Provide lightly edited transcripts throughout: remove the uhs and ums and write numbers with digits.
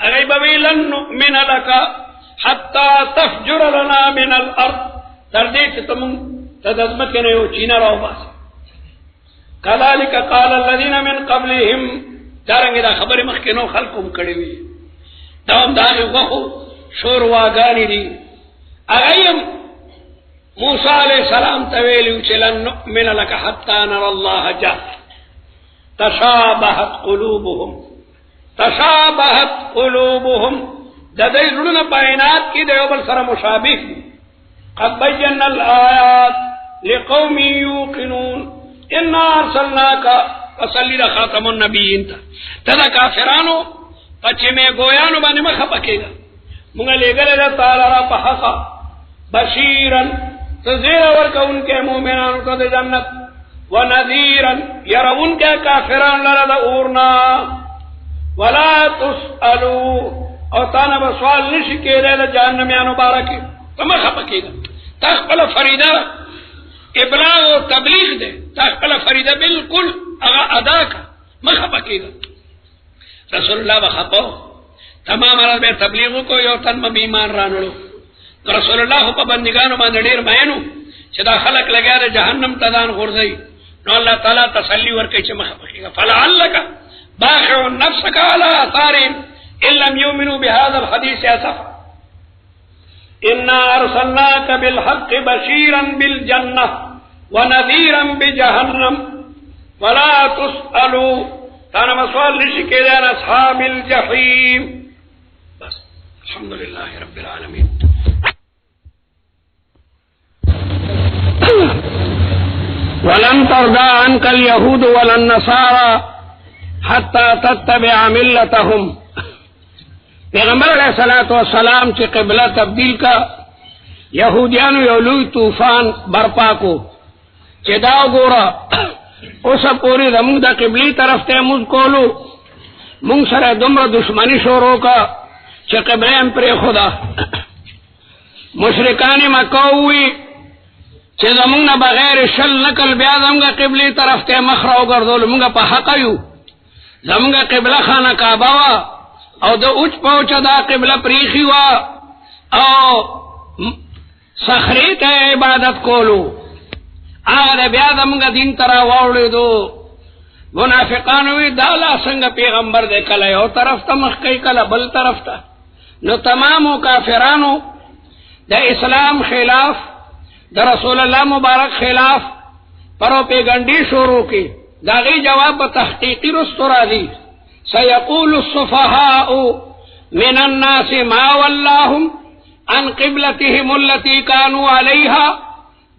اغیب وی لن نؤمن لك حتى تفجر لنا من الارض تردی چې تم تدزمت نه یو چینا راو باس كذلك قال الذين من قبلهم دارنګ دا خبره مخکینو خلقوم کړی وی دوام دا وغو شور واغانی دي اغیم موسی علیہ السلام تویلو چې لن نؤمن لك حتى نرى الله جهرا تشابهت قلوبهم د دې زړونو پاینات کې د یو بل سره مشابه دي قد بينا الآيات لقوم يوقنون ان ارسلناك فصلي خاتم النبيين تدا کافرانو پچمه گویانو باندې مخه پکېګا مونږ لګل تعالی را په حق بشيرا تزير ورکون کې مؤمنانو ته د جنت ونذيرا يرون کې کافرانو لره د اورنا ولا تسالوا او تانا بسوال نشي کېدل د جهنميانو بارکه مخه پکېګا تخپل فریضه ابلاغ و تبلیغ دے تخپل فریضه بالکل ادا کا مخه پکېګا رسول الله وخپو تمام عرب تبلیغ کو یو تن ایمان رانړو رسول الله په بندګانو باندې ډیر مینو چې دا خلق لګیا د جهنم تدان غورځي نو الله تعالی تسلی ورکړي چې مخه پکېږي فلعلک باخع نفسك على اثارهم ان لم يؤمنوا بهذا الحديث اسفا انا ارسلناك بالحق بشيرا بالجنه ونذيرا بجهنم ولا تسالوا كان مسؤول لشكيدان اصحاب الجحيم بس الحمد لله رب العالمين ولن ترضى عنك اليهود ولا النصارى حتى تتبع ملتهم پیغمبر علیہ الصلوۃ والسلام چې قبله تبدیل کا يهوديانو یو لوی طوفان برپا کو چې دا وګوره اوس پوری زموږ د قبلي طرف ته موږ کولو موږ سره دومره دشمنی شروع کا چې قبله هم پرې خدا مشرکان مکه وی چې زموږ نه بغیر شل نکل بیا زموږ قبلي طرف ته مخ راو ګرځول موږ په حق یو زموږ قبله خانه کعبه وا او د اوچ پوچا دا قبله پریخي وا او صخره ته عبادت کولو هغه بیا زموږ دین ترا واولې دو منافقان وی دا لا څنګه پیغمبر دې کله یو طرف ته مخ کوي کله بل طرف ته نو تمامو کافرانو د اسلام خلاف د رسول الله مبارک خلاف پروپیګنډي شروع کی داغي جواب تحقیقی رستو راځي سيقول السفهاء من الناس ما ولاهم عن قبلتهم التي كانوا عليها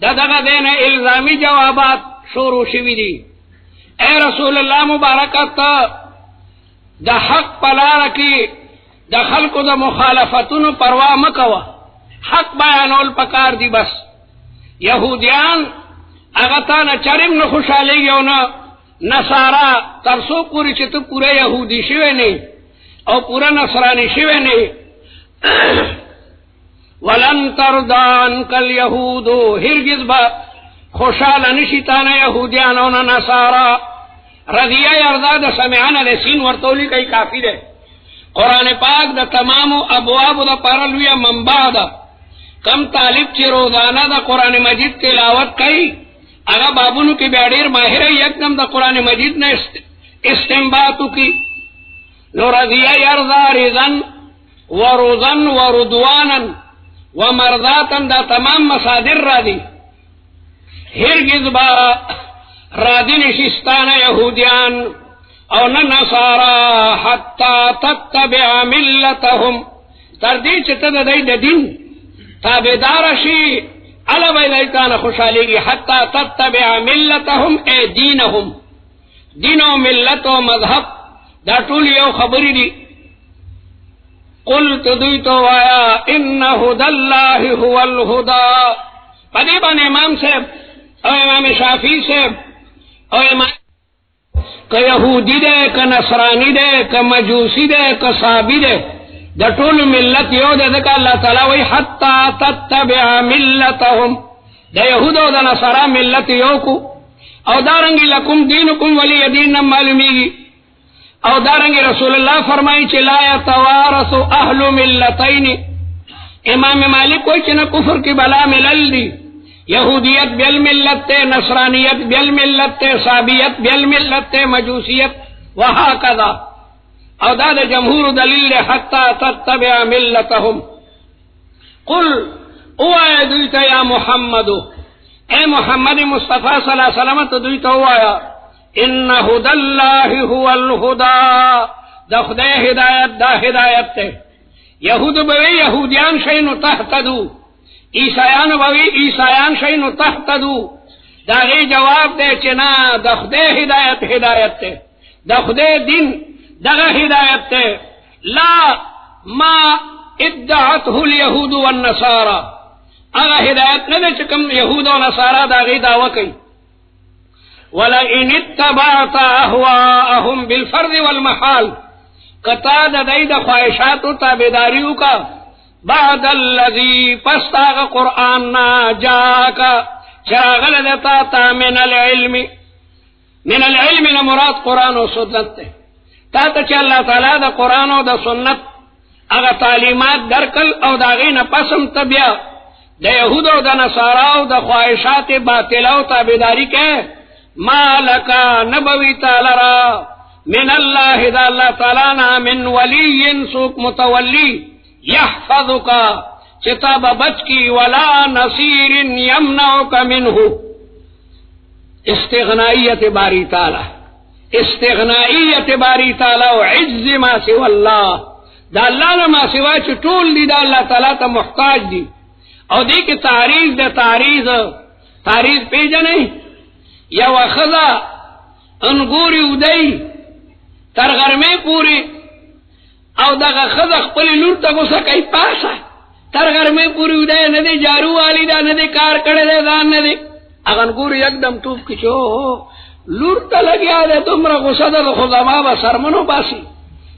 دغه دین الزامی جوابات شروع شوی دي اے رسول الله مبارکت د حق پلار کی د خلقو د مخالفتونو پروا مکوا حق بیانول پکار دی بس یهودیان هغه تا نه چریم نه خوشالي یو نه نصارا ترسو پوری چې ته پورا يهودي شوی نه او پورا نصراني شوی نه ولن ترضى عنك اليهود هرگز با خوشاله نشیتانه يهوديان او نصارا رضیه یرضا د سمعنا لسین ورتولی کوي کافی ده قران پاک د تمام ابواب د پرلوی منبع ده کم طالب چې روزانه د قران مجید تلاوت کوي هغه بابونو کې بیا ډېر ماهر یکدم د قران مجید نه استنباط کی نو رضیه یرضا رضا ورضا ورضوانا ومرضاتا دا تمام مصادر را دی هرگز با رادی نشستان یهودیان او نصارا حتی تتبع ملتهم تردی چتا دا دی دا دین تابدار شی علا بیدایتان خوشحالیگی حتی تتبع ملتهم اے دینهم دین و ملت و مذہب دا طول یو خبری دی قلت دویتو وایا ان هدى الله هو الهدى پدیبان امام صاحب او امام شافعی صاحب او امام که یهودی دے که نصرانی دے که مجوسی دے که صابی دے دا طول ملت یو دے دکا اللہ تعالی وی حتی تتبع ملتهم دا یهود او دا نصرا ملت یو کو او دارنگی لکم دینکم ولی دین نم معلومیگی او دارنگی رسول اللہ فرمائی چی لا یتوارث اہل ملتین، امام مالک کوئی چی نا کفر کی بلا ملل دی، یہودیت بیل ملت تے، نصرانیت بیل ملت تے، صابیت بیل ملت تے، مجوسیت وہاکذا، او داد جمہور دلیل حتی تتبع ملتهم. قل اوایا دویتا یا محمدو، اے محمد مصطفیٰ صلی اللہ علیہ وسلم تو دویتا اوایا ان ہدى اللہ هو الہدا، دا خدای ہدایت دا ہدایت تے. یہود بوی یہودیان شئینو تحتدو، عیسائیان بوی عیسائیان شئینو تحتدو. دا غی جواب دے چنا دا خدای ہدایت ہدایت تے، دا خدای دین دغا ہدایت تے. لا ما ادعته اليهود والنصارى، اغا ہدایت ندے چکم یہود و نصارى دا غی دعوی کئی. وَلَئِنِ اتَّبَعْتَ أَهْوَاءَهُمْ بِالْفَرْضِ وَالْمَحَالِ، قطع دائی دا خواہشات و تابداریوں کا بعد الذی پستاغ قرآن نا جاکا چراغل دتا تا من العلم نمراد قرآن و سنت تے. تا چا اللہ تعالیٰ دا قرآن و دا سنت اگا تعلیمات درکل او داغین پسم تبیا دا یہود و دا نصارا و دا خواہشات باطلہ و تابداری کے ما لکا نبوی تالرا من اللہ دا اللہ تعالیٰ من ولی سوک متولی یحفظکا چتاب بچ کی ولا نصیر یمنعک منہ. استغنائیت باری تعالیٰ، استغنائیت باری تعالیٰ و عز ما سوا اللہ، دا اللہ نا ما سوا چطول دی دا اللہ تعالیٰ تا محتاج دی. او دی کی تعریض دا تعریض پیجا نہیں یا وخذا انگوری ادئی تر غرمے پوری او دا خذا خپلی لور تا گسا کئی پاسا تر غرمے پوری ادئی ندی جارو والی دا ندی کار کڑے دے دان ندی اگن گوری اگدم توپ کچو لور تا لگیا دے تمرا گسا دا خدا ما با سرمنو باسی.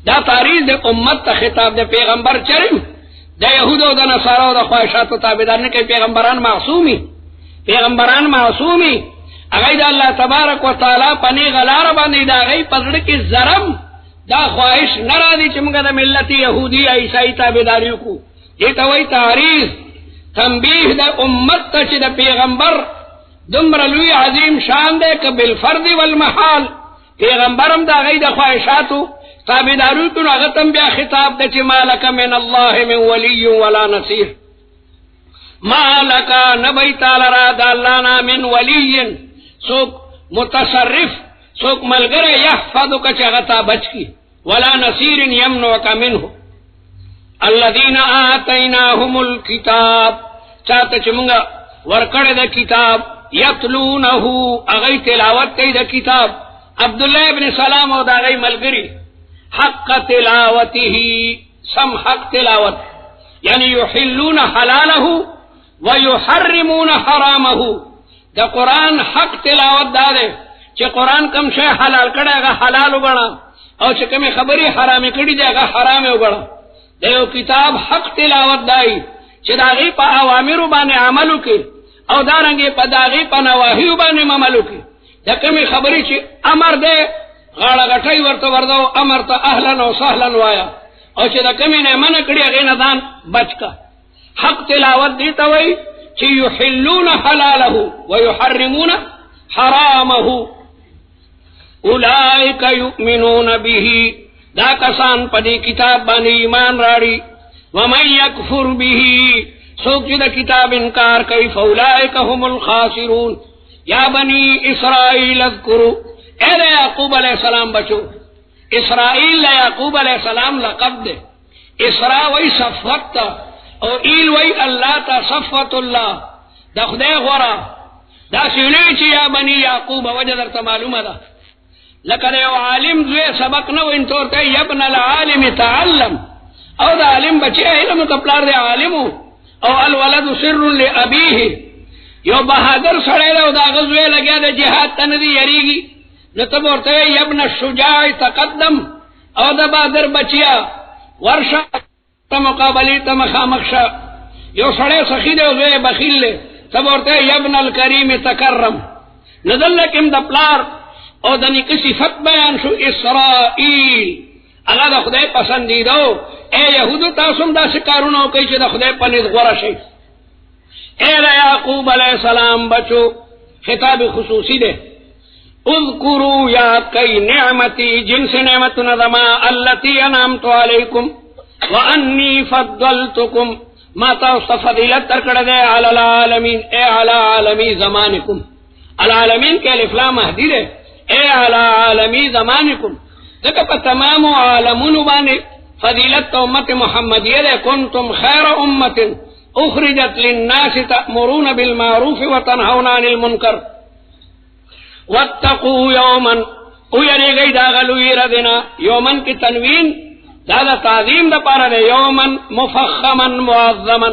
دا تعریض دے امت تا خطاب دے پیغمبر چرم دا یہود و دا نصارا و دا خواہشات و تابدار نے کہ پیغمبران معصومی اگئی دا اللہ تبارک و تعالی پنی غلار باندی دا اگئی پزڑ کی زرم دا خواہش نرا دی چمگا دا ملتی یہودی عیسائی تابداریو کو. دیتا وی تعریض تنبیح دا امت تا چی دا پیغمبر دمرلوی عظیم شان دے کہ بالفرد والمحال پیغمبرم دا اگئی دا خواہشاتو تابداریو کو نغتم بیا خطاب دا چی مالکا من اللہ من ولی ولا نصیر، مالکا نبی تالرا دا اللہ نا من ولی سوک متصرف سوک ملگر یحفظو کا چغتا بچ کی ولا نصیر یمنعک منہ. الذین آتیناہم الکتاب چاہتا چمگا ورکڑ دا کتاب یتلونہو اغی تلاوت کئی دا کتاب عبداللہ ابن سلام او دا اغی ملگری حق تلاوته سم حق تلاوت یعنی یحلون حلالہ ویحرمون حرامہ. دا قرآن حق تلاوت دا دے چی قرآن کم شے حلال کڑے گا حلال اگڑا او چی کمی خبری حرامی کڑی دے گا حرام اگڑا. دیو کتاب حق تلاوت دائی چی داغی پا اوامرو بانے عملو کی او دارنگی پا داغی پا نواہیو بانے عملو کی. دا کمی خبری چی امر دے غاڑا گٹھائی ورطا وردو امر تا اہلن و سہلن وایا او چی دا کمی نے من کڑی اغین دان بچ کا. حق تلاوت دیتا وئی چی یحلون حلالہ ویحرمون حرامہ. اولئک یؤمنون به دا کسان پدی کتاب بانی ایمان راڑی ومن یکفر به سوک جدا کتاب انکار کئی فاولئک هم الخاسرون. یا بنی اسرائیل اذکروا، اے یعقوب علیہ السلام بچو، اسرائیل یعقوب علیہ السلام لقب دے. اسرا وی صفوت او ایل وی اللہ تا صفوت اللہ دا خدای غورا دا سیلی چی یا بنی یعقوب وجہ در تا معلوم دا لکہ دا یو عالم دوے سبق نو انتورتے یبن العالم تعلم او دا عالم بچے علم تپلار دے عالمو او الولد سر لأبیه یو بہادر سڑے دا دا غزوے لگیا دا جہاد تندی یریگی نتبورتے یبن الشجاع تقدم او دا بہادر بچیا ورشا مقابلی تمخامخشا یو سڑے سخی دے وزوے بخیل لے تبورتے یبن الکریم تکرم ندل لکم دا پلار او د نیکه صفت بیان شو اسرائیل هغه د خدای پسندیدو اے یهودو تاسو هم داسې کارونه وکئ چې د خدای په نزد غوره شئ اے د یعقوب علیہ السلام بچو خطاب خصوصی دے اذکروا یا کئی نعمتی جنس نعمتنا زما اللتی انعمت علیکم وانی فضلتکم ما تاسو فضیلت ترکڑ دے علی العالمین اے علی عالمی زمانکم العالمین کے الف لام مهدی دے اے علی عالمی زمانکم دکا پا تمام عالمون بانے فضیلت امت محمدیہ دے کنتم خیر امت اخرجت للناس تأمرون بالمعروف وتنهون عن المنکر واتقوا یوما اویری گئی داغلوی ردنا یومن کی تنوین دادا تعظیم دا پارا دے یومن مفخما معظما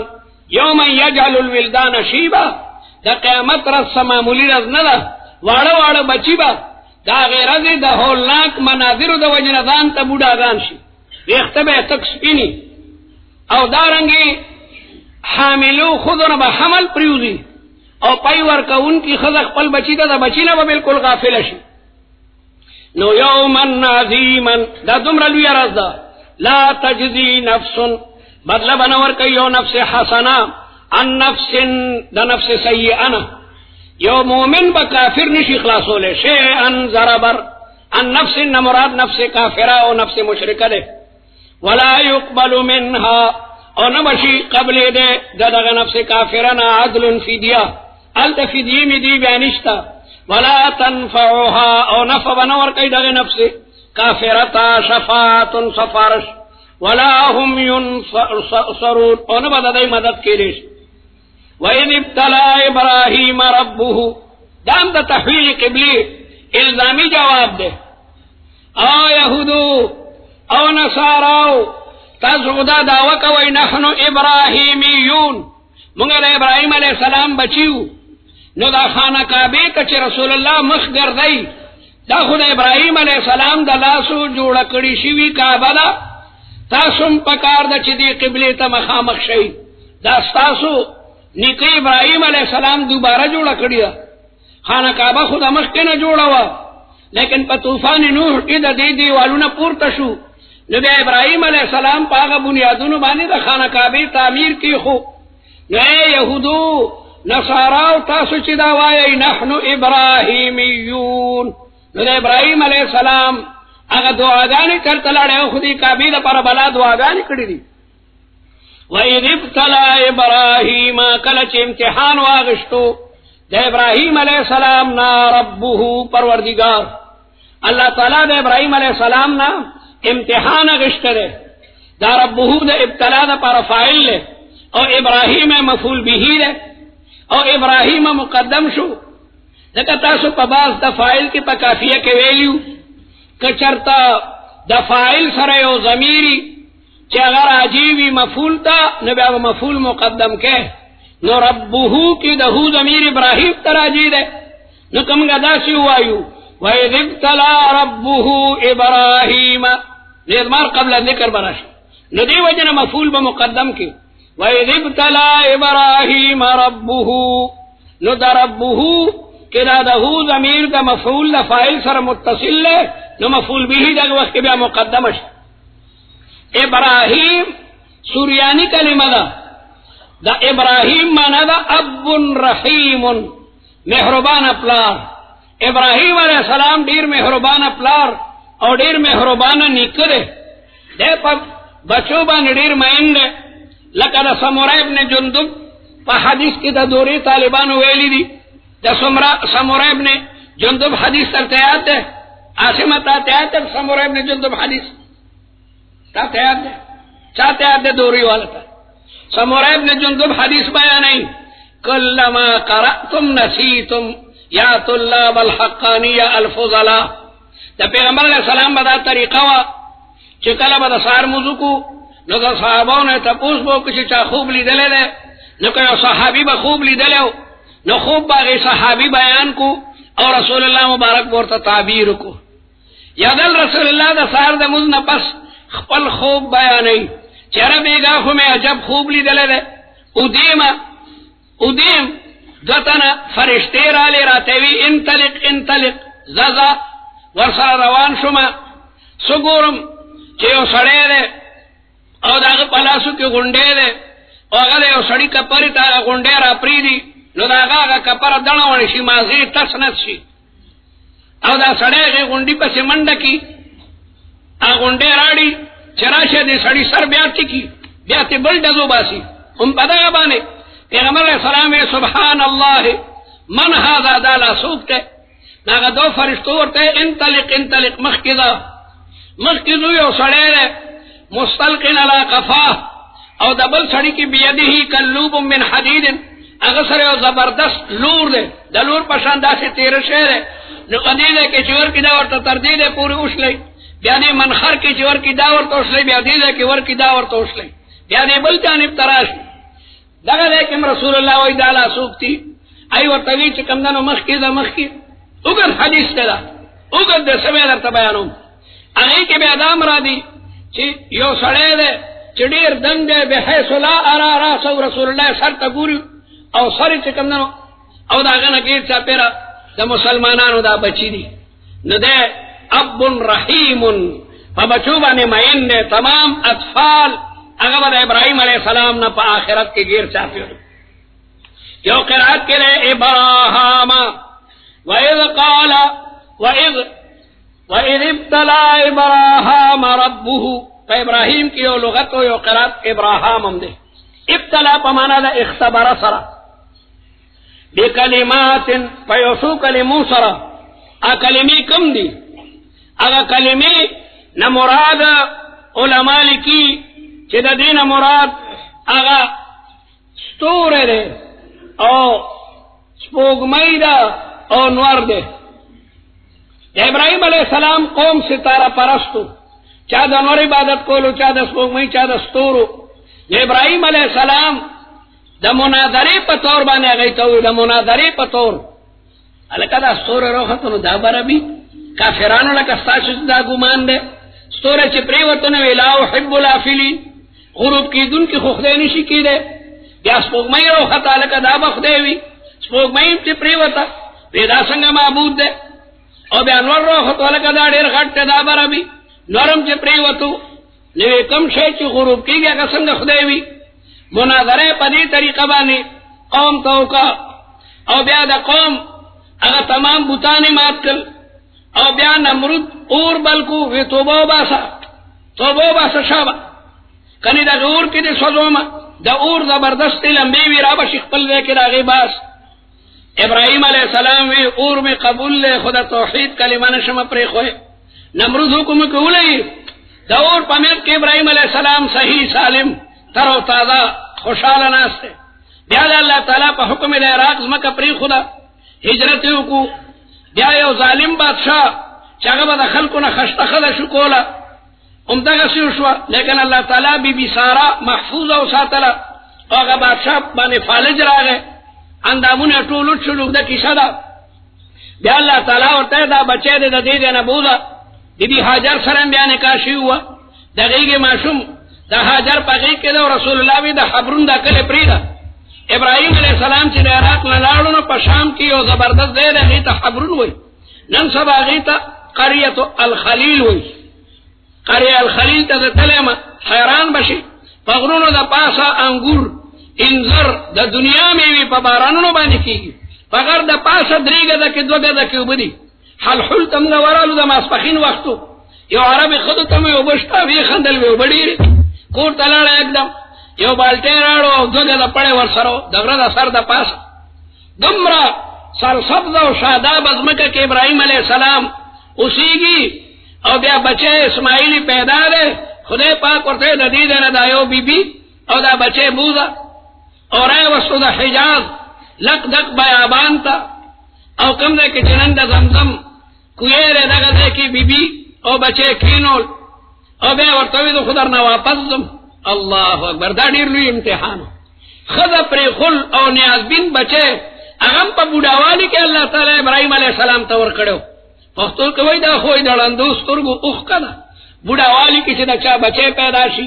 یومن یجعل الولدان شیبا دا قیامت رس معمولی رز ندا واڑا واڑا بچی با دا غیر رزی دا ہولناک مناظر دا وجندان تا بودا گان شی ویختبه تک سپینی او دارنگی حاملو خودن با حمل پریوزی او پای ورکون کی خزق پل بچی دا بچی نا با بالکل غافل شی نو یومن عظیما دا دمر لوی رز دا لا تجزی نفس بدل بنور کئیو نفس حسنا عن نفس دا نفس سیئنا یو مومن با کافر نشی خلاصو لے شیئن ضربر عن نفس نمراد نفس کافرہ او نفس مشرکہ دے ولا يقبل منها او نبشی قبل دے ددغ نفس کافرنا عدل فدیہ الت فدیہ میں دی بیانشتا ولا تنفعها او نفع بنور کئی دغ نفس کافرتا شفاعت سفارش ولا هم ينصرون او نبدا دی مدد کریش وَإِذِ ابْتَلَى إِبْرَاهِيمَ رَبُّهُ دام دا تحویل قبلی الزامی جواب دے او یہودو او نصاراو تاسو دا دعوی کوي نحنو ابراهیمیون مونږ د ابراهیم علیہ السلام بچیو نو دا خانه کعبه ته چې رسول الله مخ ګرځي دا خو د ابراهیم علیہ السلام د لاسو جوړ کړی شوی کعبه دا تاسو په کار د چې دی قبله ته مخامخ شي دا تاسو نیکه ابراهیم علیہ السلام دوباره جوړ کړی دا خانه کعبه خو د مخ کې نه جوړه و لیکن په طوفان نوح کې د دې دیوالونه پورته شو نو د ابراهیم علیہ السلام پاغه بنیادونو باندې د خانه کعبه تعمیر کی خو نو یهودو نصاراو تاسو چې دا وایي نحنو ابراهیمیون نو د ابراهیم علیہ السلام هغه دعاګانې کړته لاړې خو دې کعبه لپاره بلا دعاګانې کړې دي وَإِذِ ابْتَلَى إِبْرَاهِيمَ کله چې امتحان واغشتو د ابراهیم علیہ السلام نا ربه پروردگار اللہ تعالی د ابراهیم علیہ السلام نا امتحان غشتره دا ربه د ابتلا دا پر فاعل له او ابراهیم مفعول به له او ابراهیم مقدم شو ځکه تاسو په باز د فاعل کې په کافیه کې ویلیو کچرتا د فاعل سره یو ضمیری چې اگر عجیبی مفعول تا نو بیا مفعول مقدم کې نو ربه کې د هو ضمیر ابراهیم تراجی ده نو کوم غدا سی وایو وَإِذِ ابْتَلَى رَبُّهُ إِبْرَاهِيمَ نظمار قبل ذکر براش نو دی وجنه مفعول به مقدم کی وَإِذِ ابْتَلَى إِبْرَاهِيمَ رَبُّهُ نو دا ربه کدا د هو ضمیر د مفعول د فاعل سره متصل له نو مفعول به دغه وخت بیا مقدم شي ابراهیم سوریانی کلمه ده دا ابراهیم معنی دا اب رحیم مهربان پلار ابراهیم علیہ السلام ډیر مهربان پلار او ډیر مهربان نیکه ده د په بچو باندې ډیر مین ده لکه د سمورا ابن جندب په حدیث کې د دوري طالبانو ویلي دي د سمورا ابن جندب حدیث ترته یاد ده عاصمتا ته سمورا ابن جندب حدیث تا یاد ده چاته یاد ده دوري والا تا سمورا ابن جندب حدیث بیان ہے کلما قرأتم نسیتم یا طلاب الحقانیہ الفضلاء دا پیغمبر علیہ السلام بدا طریقہ وا چکل بدا سار مزکو نو دا صحاباؤں نے تپوس بو کچھ چا خوب لی دلے دے نو کہ صحابی با خوب لی دلے نو خوب باغی صحابی بیان کو اور رسول اللہ مبارک بورتا تعبیر کو یا دل رسول اللہ دا سار دا مزن پس خپل خوب بیانی چرا بیگا خو میں عجب خوب لی دلے دے ادیم دوتنا فرشتے را لے راتوی انطلق زازا ورسره روان شوم سګورم چې یو سړی دی او داغه په لاسو کې غونډې دی او هغه یو سړی کپرې ته غونډې را پریدي نو دا هغه کپره دڼه ونی شي مازی تس نس شي او دا سړی هغې غونډې پسې منډه کي هغه غونډې راړي چې راشه دې سړي سر بیا ټکي بیا ته بل ډزو باسي هم په دغه باندې پیغمبر علیه السلام سبحان الله من هذا دا لا څوک دی هغه دو فرشتو ورته انطلق مخکې ځو یو سړی دی مستلقن علی قفاه او د بل سړي کې بیده کلوب من حدید هغه سره یو زبردست لور دی د لور په شان داسې تېره شوی دی نو دې دی کې چې ورکې دا ورته تر دې دی پورې اوښلی بیا دې منخر کې چې ورکې دا ورته اوښلی بیا دې دی کې ورکې دا ورته اوښلی بیا دې بل جانب ته راشي دغه دی کې رسول الله وایي دا لا څوک دي ای ورته وایي چې کمدنو مخکې اوږد حدیث دی دا اوږد دی څه بیا درته بیانوم هغې کې بیا دا هم را دي چې یو سړی دی چې ډېر دنګ دی بحیث لا ارا راسه رسول الله سر ته ګوري او سر یې چې کمدنو او د هغه نه ګیر چاپېره د مسلمانانو دا بچي دي نو دی اب رحیم په بچو باندې مین دی تمام اطفال هغه به د ابراهیم علیه السلام نه په آخرت کې ګیر چاپېره یو قرأت کې دی ابراهام وإذ قال وإذ ابتلى إبراهام ربه فإبراهيم کی یو لغت و یو قرات ابراهام هم دے ابتلا پمانا دا اختبر سرا بکلمات فیوسو کلمو سرا کلمی کم دی اگا کلمی نمراد علماء لکی چی دا دین مراد اگا ستور دے او سپوگمئی دا او نور دے ابراہیم علیہ السلام قوم ستارہ پرستو چا د نور عبادت کولو چا د سپوږمۍ چا د ستورو ابراہیم علیہ السلام د مناظرې په تور باندې هغې ته وویل د مناظرې په تور هلکه دا ستوری راوخته نو دا به ربي کافرانو لکه ستاسو دا ګمان دی ستوری چې پرېوته نو ویل لا احب الافلین غروب کېدونکي خو خدای نشي کېدی بیا سپوږمۍ راوخته هلکه دا به خدای وي سپوږمۍ چې پرېوته وی دا څنګه معبود دی او بیا نور راوخته هلکه دا ډېر غټ دی دا به ربي نورم چې پریوتو نوې کم شی چې غروب کېږي هغه څنګه خدای وي مناظره په دې طریقه باندې قوم ته وکړه او بیا د قوم هغه تمام بوتانې مات کړل او بیا نمرود اور بل کو وی توبه وباسه شابه کنې دغه اور کې دې سوځومه د اور زبردستې لمبې وي را به شي خپل ځای کې د هغې باس ابراهیم علیه السلام وی اور مې قبول دی خو د توحید کلمه نشمه پرېښوی نمرود حکم کولی دا اور په میت کې ابراهیم علیه السلام صحیح سالم تر او تازه خوشحاله ناست دی بیا د الله تعالی په حکم د عراق ځمکه پرېښوده هجرت یې وکړو بیا یو ظالم بادشاه چې هغه به د خلکو نه خشته ښځه شو کوله همدغسې وشوه لیکن الله تعالی بیبي ساره محفوظه وساتله او هغه بادشاه باندې فالج راغی اندامونه یې ټول وچ شول اوږده کیسه ده بیا الله تعالی ورته دا بچی دی د دې ځای نه بوځه بی حاجر سره بیا نکاح شوی وه د غېږې ماشوم د حاجر په غېږ کې ده او رسول الله وی د حبرون دا کلې پرېږده ابراهیم علیه السلام چې د عراق نه لاړو نو په شام کې یو زبردست دی دی هغې ته حبرون وایي نن سبا هغې ته قریة الخلیل وایي قریة الخلیل ته زه تلی یم حیران به شي په غرونو د پاسه انګور انځر د دنیا میوې په بارانونو باندې کېږي په غر د پاسه 3 ګزه کې 2 ګزه کې اوبه دي حلحل ته موږ ورالو د ماسپښین وختو یو عربي ښځو ته مې اوبه شته ویې خندل وې اوبه ډېرې کور ته لاړه یکدم یو بالټۍ راړو او 2 ګزه پړې ورسره د غره د سر د پاسه دومره سرسبزه او شادابه ځمکه کې ابراهیم علیه السلام اوسېږي او بیا بچی اسماعیلي پیدا دی خدای پاک ورته د دې ځای نه دا یو بیبي او دا بچی بوځه او راوستو د حجاز لک دک بیابان ته او کم ځای کې چې نن د زمزم کوی دی دغه ځای کې بیبي او بچی کښېنول او بیا ورته ویل خو درنه واپس ځم الله اکبر دا ډېر لوی امتحان و ښځه پرېښول او نیازبین بچی هغه هم په بوډاوالي کې الله تعالی ابراهیم علیه السلام ته ورکړی پښتو کې وایي دا خو د ړندو سترګو اوښکه ده بوډاوالي کې چې د چا بچی پیدا شي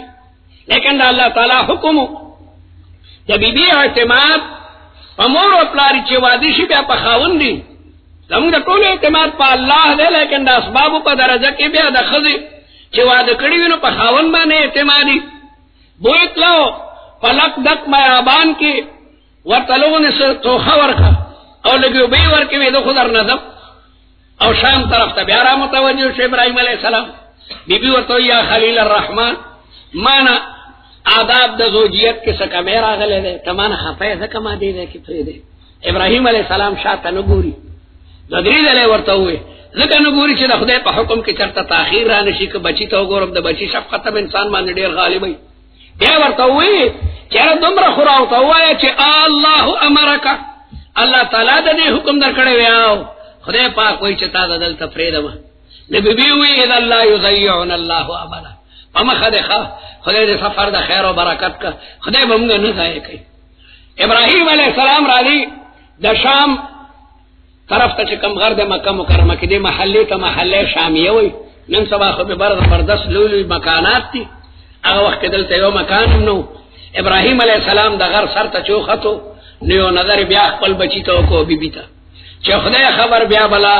لیکن د الله تعالی حکم د بیبي اعتماد په مور او پلار چې واده شي بیا په خاوند دي زموږ د ټولو اعتماد په الله دی، لیکن د اسبابو په درجه کې بیا د ښځې چې واده کړي وي نو په خاوند باندې اعتمادي. بوتلو په لک دک بیابان کې ورته لوګونه سره توخه ورکړه او لږ اوبه یې ورکوي، زه خو درنه ځم. او شام طرف ته بیا را متوجه شو ابراهیم علیه السلام. بیبي ورته وایي یا خلیل الرحمن، مانه آداب د زوجیت کې څه کمی راغلی دی، ته مانه خفه یې، ځکه ما دې ځای کې پرېږدې. ابراهیم علیه السلام شاته نه ګوري، دوه درې ځله یې ورته ووایي، ځکه نه ګوري چې د خدای په حکم کې چېرته تاخیر را نه شي. که بچي ته وګورم د بچي شفقت هم انسان باندې ډېر غالب وي. بیا ورته ووایي چې یاره دومره خو راورته ووایه چې الله امرکه، الله تعالی د دې حکم در کړی وی او خدای پاک وایي چې تا د دلته پرېږدمه. د بیبي وایي اذا لا یضیعنا الله ابدا، په مخه دې ښه، خدای دې سفر د خیر او برکت کا، خدای به موږ نه ضایع کوي. ابراهیم علیه السلام راځي د شام طرف ته چې کوم غر د مکه مکرمه کې دې محلې ته محلې شامیه وایي. نن سبا خو به زبردست لوی لوی مکانات دي، هغه وخت کې دلته یو مکان هم نو. ابراهیم علیه السلام د غر سر ته چې وختو نو یو نظر بیا خپل بچي ته وکړو، بیبي ته، چې خدای خبر بیا بلا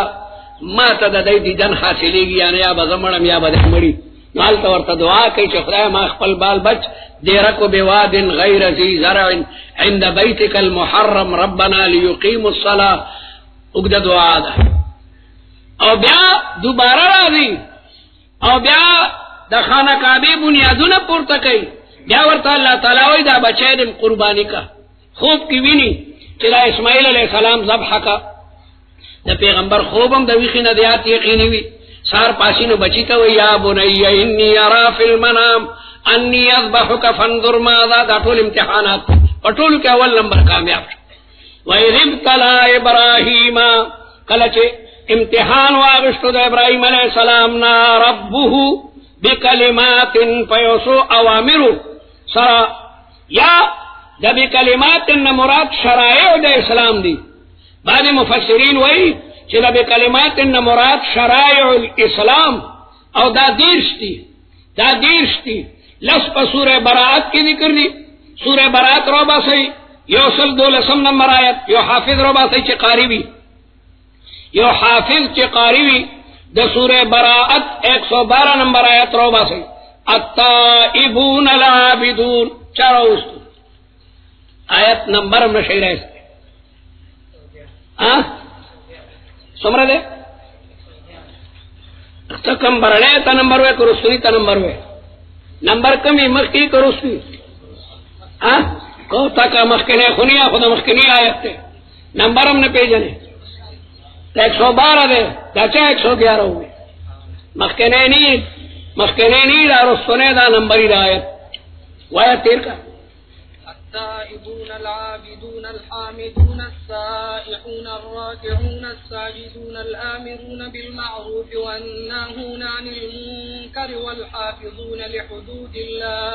ما ته د دې دیدن حاصلېږي، یعنی یا به زه مړم یا به دې مړي. نو هلته ورته دعا کوي چې خدای ما خپل بال بچ دیرکو بواد غیر ذي زرع عند بیتک المحرم ربنا لیقیموا الصلاة. اوږده دعا ده. او بیا دوباره راځي او بیا د خانه کعبې بنیادونه پورته کوي. بیا ورته الله تعالی وایي دا بچی دې قرباني کا. خوب کې ویني چې دا اسماعیل علیه السلام ذبح کا. د پیغمبر خوب هم د ویښې نه دیات یقیني وي. سار پاسینو بچی ته وایي یا بنی انی ارا فی المنام انی اذبحک فانظر ماذا. دا ټول امتحانات په ټولو کې اول نمبر کامیاب شو. وَإِذِ ابْتَلَى إِبْرَاهِيمَ، کله چې امتحان واغشتو د ابراهیم علیه السلام نا ربه بکلمات فیوسو اوامرو سرا، یا د بکلمات نه مراد شرایع د اسلام دی. بعض مفسرین وایي چې د بکلمات نه مراد شرایع الاسلام او دا دیرش دی. لس په سوره براءت کې ذکر دی. سوره براءت رو باسي یو سل 12 نمبر آیت. یو حافظ رو باسي چې قاری وي د سوره براءت 112 نمبر آیت رو باسي التائبون العابدون. چاروستو آیت نمبر هم نشي راځي. سمره ده ته کم برړې ته نمبر وې کرستوري ته نمبر کمی مخکی کرستوري کو تا کا مخکنه خونیا خدا مخکنی آیت ته نمبر هم نه پیژنې. 112 ده دا چا 111 وې مخکنه نه دا رسونه دا نمبر دی آیت وای تیر کا. التائبون العابدون الحامدون السائحون الراكعون الساجدون الآمرون بالمعروف والناهون عن المنكر والحافظون لحدود الله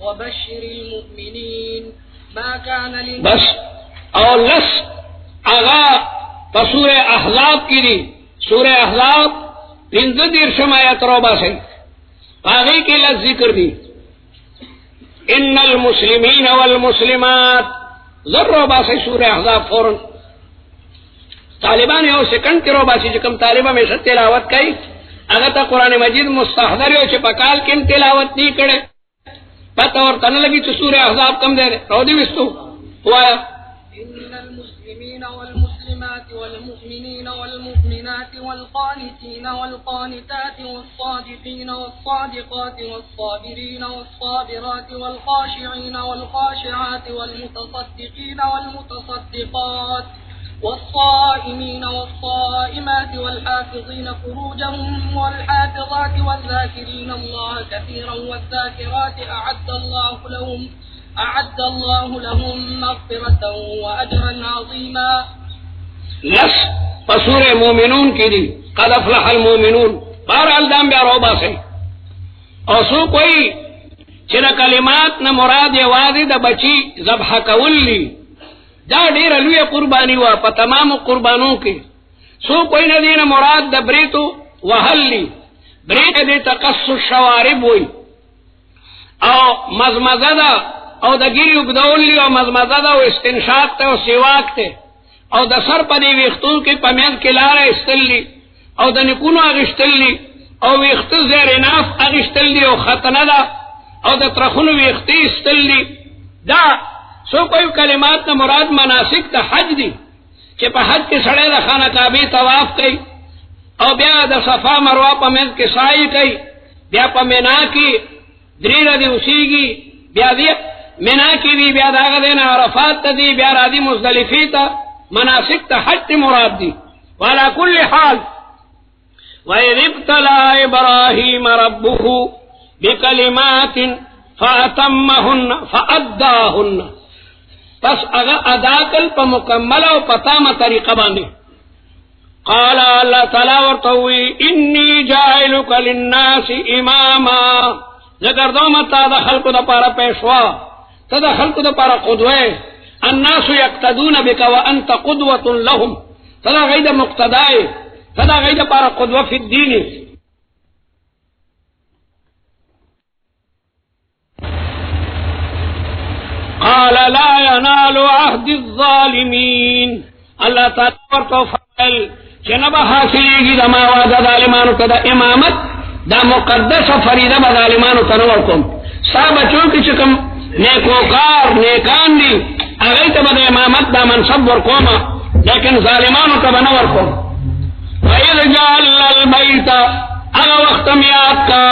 وبشر المؤمنين. ما كان بس اور لس آغا سورہ احزاب کی دی. سورہ احزاب 15 آیت روبا سے باغی کی لس ذکر دی. ان المسلمین والمسلمات ذرو باسی سورہ احزاب فوراً طالبان یو سیکنڈ کی رو باسی جکم طالبہ میں شد تلاوت کئی اگر تا قرآن مجید مستحضر یو چپکال کم تلاوت نہیں کرے پتہ اور تن لگی تو سورہ احزاب کم دے رہے رو دی بستو ہوا ہے. ان المسلمین والمسلمات والمؤمنین والمؤمنات والقانتين والقانتات والصادقين والصادقات والصابرين والصابرات والخاشعين والخاشعات والمتصدقين والمتصدقات والصائمين والصائمات والحافظين فروجهم والحافظات والذاكرين الله كثيرا والذاكرات أعد الله لهم مغفرة وأجرا عظيما. لس پسور مومنون کی دی قد افلح المومنون بار الدام بیا روبا سے اوسو کوئی چرا کلمات نہ مراد یوازی دا بچی ذبح کولی دا ډیر لوی قربانی وا په تمام قربانوں کې. سو کوئی نہ دین مراد دا بریتو وهلی بریت دې تقص الشوارب وی او مزمزه او دا گیری اگدولی او مزمزه او استنشاق ته او سواک ته او د سر په دې ویختو کې پمیان کې لاره استللی او د نکونو اغشتلی او ویخت زیر ناف اغشتلی او ختنه ده او د ترخونو ویختی استللی دا سو کوئی کلمات نه مراد مناسک د حج دي چې په حج کې سړی د خانه کعبه طواف کوي او بیا د صفا مروه په منځ کې سعی کوي بیا په مینا کې درې ورځې اوسېږي بیا دې مینا کې وی بیا دغه دین عرفات ته دی بیا راځي مزدلفه ته مناسک ته حج مراد دي وعلى كل حال وَإِذِ ابْتَلَى إِبْرَاهِيمَ رَبُّهُ بِكَلِمَاتٍ فَأَتَمَّهُنَّ فَأَدَّاهُنَّ پس اغا ادا کل پا مکمل و پتام طریقہ باندے قال اللہ تعالی ورطوی انی جائلک للناس اماما ذکر دو متا دا خلق دا پارا پیشوا تا دا خلق دا پارا قدوے الناس یقتدون بک وانت قدوة لهم تا دا غید مقتدائے تا دا غید پارا قدوہ فی الدین قال لا ينال عهد الظالمين اللہ تعالی ورطو فعل چنبا حاصلی گی دا ماوازا ظالمانو تا دا امامت دا مقدس و فریدہ با ظالمانو تا نورکم سا بچوں کی چکم نیکوکار نیکان دی اغیت با دا امامت دا منصب ورکوما لیکن ظالمانو تا بنورکم وَإِذْ جَعَلَّ الْبَيْتَ اغا وقت میاد کا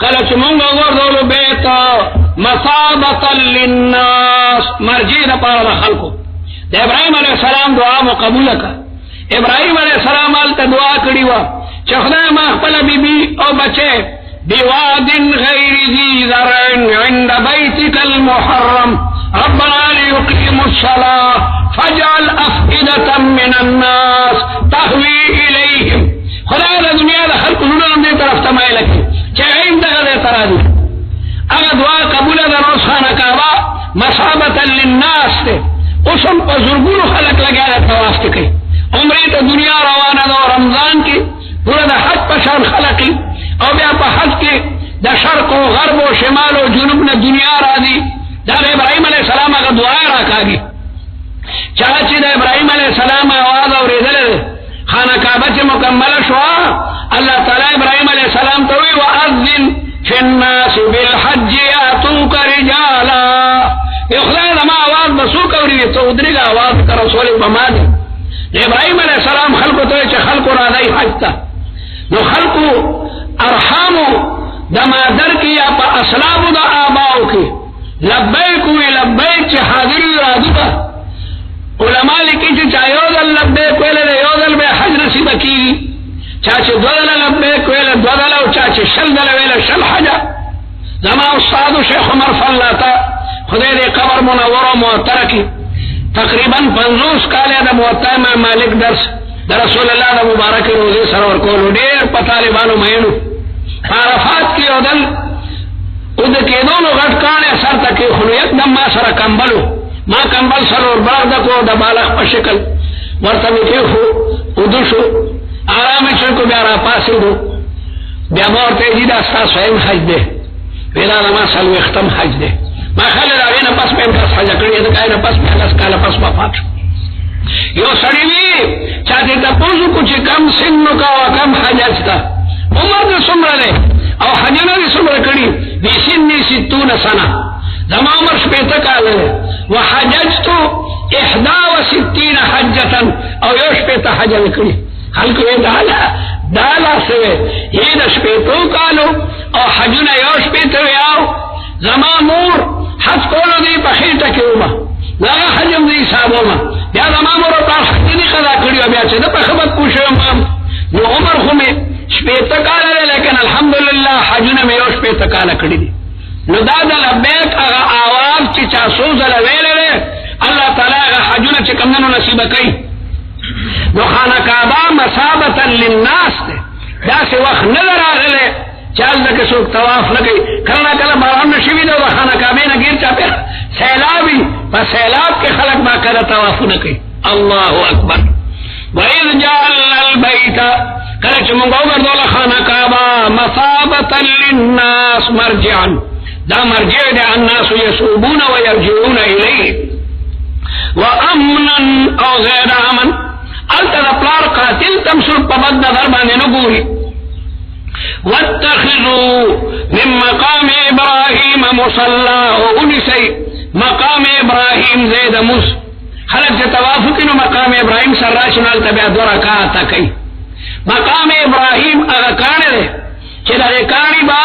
کلچ مونگا وردولو بیتا مصابتا للناس مرجی دا پارا خلقو دا ابراہیم علیہ السلام دعا مقبول کا ابراہیم علیہ السلام آلتا دعا کری وا چخدا مخبل بی بی او بچے بواد غیر ذی زرع عند بیتک المحرم ربنا لیقیم الصلاة فاجعل افئدة من الناس تهوی الیہم خدا دا دنیا دا خلق زنان دے طرف تمائے لکی چاہیم دا غدے ترادی اگر دعا قبول دا روز خانہ کعبہ مصابتا للناس تے اسم پا زرگون خلق لگیا دا تواف تکی عمری تا دنیا روانا دا رمضان کی پورا دا حج پشان خلقی او بیا پا حج کی دا شرق و غرب و شمال و جنوب نا دنیا را دی دا ابراہیم علیہ السلام اگر دعای را کاگی چاچی دا ابراہیم علیہ السلام آواز اور ریدل خانہ کعبہ چی مکمل شوا اللہ تعالی ابراہیم علیہ السلام توی وَأَذِّن فِي النَّاسِ بِالْحَجِّ يَأْتُوكَ رِجَالًا اخلائی دما آواز بسوک اوری تو ادری کا آواز کا رسول بمانی ابراہیم علیہ السلام خلقو توی چه خلقو رادائی حج تا نو خلقو ارحامو دا مادر کی یا پا اسلامو دا آباؤ کی لبیکوی لبیک چه حاضری رادو تا علماء لکی چه چا یوزل لبیک ویلے یوزل بے حج نصیب کی چاچه دودل لبیک ویلے دودل و چاچه شل دل ویلے شل حجا زمان استادو شیخ عمر فلاتا خدای دے قبر منور و معطر کی تقریباً 50 کالی دا معطر میں مالک درس دا رسول اللہ دا مبارک روزی سرور کولو دیر پا طالبانو مینو عرفات کی عدل اد کے دونو غٹکانے سر تکی خلو یک دم ما سر کمبلو ما کمبل سرور باردکو دا بالغ پا شکل ورطمی کیخو ادوشو آرامی چنکو بیارا پاسی دو بیا مورتے جی دا ستا سویم حج دے ویدا دا ما سلو اختم حج دے ما خالی راوی نا پس میں امکس حج کردی دکائی نا پس میں لس کالا پس وفات شو یو سڑیوی چاہتے تا پوزو کچھ کم سنو کا و کم حجاج تا عمر دے سمرہ دے او حجنا دے سمرہ کردی بی سنی 60 سنہ زما عمر شپیتا کالا دے و حججتو 61 حجتا او یو شپیتا حجا کردی خلقوی دالا سوے یہ دا شپیتو کالو او حجنا یو شپیتا ویاو زما مور حج کولو دی بخیرتا کیوما لاغا حجم دی حسابوما بیا زما مورو تا حج دی قضا کریو بیا چه دا پخبت پوشو مام نو عمر خومی شپیتا کالا دی لیکن الحمدللہ حجنا میں یو شپیتا کالا کری دی نو دا دا لبیک اغا آواز چی چاسوز لویلے دی اللہ تعالی اغا حجنا چی کمنو نصیبہ کئی نو خانہ کعبہ مصابتا للناس دی دا سی وقت نظر آگلے چال دا کسوک تواف لگئی کلنا کلا باران نشوی دا خانہ کعبے نا گیر چاپے سیلابی پا سیلاب کے خلق با کلا توافو نکی اللہ اکبر وَإِذْ جَعَلْنَا الْبَيْتَ کلچ منگو گردولا خانہ کعبہ مصابتا للناس مرجعا دا مرجع دا الناس یسوبون و یرجعون الیہ وامنا او غیر امن التر پلار قاتل تم سر پبد نظر باندې نه ګوري واتخذوا من مقام ابراهيم مصلى ونسي مقام ابراهيم زید مس خلق چې طواف کینو مقام ابراهيم سره راشنال تبع دو رکعات کوي مقام ابراهيم هغه کانه چې دا کانی با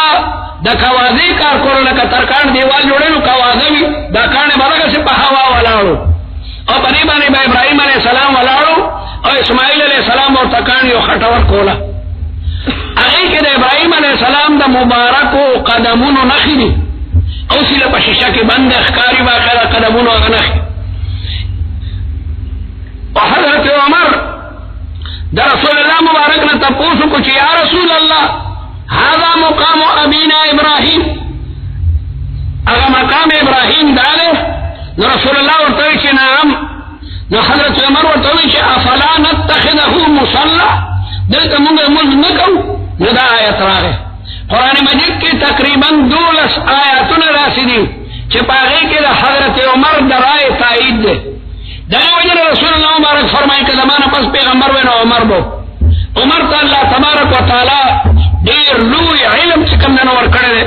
د کوازی کار کول لکه ترکان دیوال جوړینو کوازوی دا کانه برګه چې په هوا ولاړو او باندې باندې ابراهيم عليه السلام ولاړو او اسماعیل علیہ السلام او تکان یو خټور کولا هغه کې د ابراهيم عليه السلام د مبارکو قدمونو نخې او سله په شیشه کې بند ښکاری واخره قدمونو غنخ او حضرت عمر دا رسول الله مبارک نے تپوسو کو چې یا رسول الله هذا مقام ابينا ابراهيم اغه مقام ابراهيم داله رسول الله ورته چې نعم نو حضرت عمر ورته چې افلا نتخذه مصلى دلته موږ نه کوو نو دا آیت راغی قران مجید کې تقریبا 12 آیاتونه راشدي چې پاره کې د حضرت عمر درای تایید ده دا وجه رسول الله مبارک فرمایي چې زمانہ پس پیغمبر ونه عمر بو عمر ته الله تبارک وتعالى ډیر لوی علم چې کوم نور کړی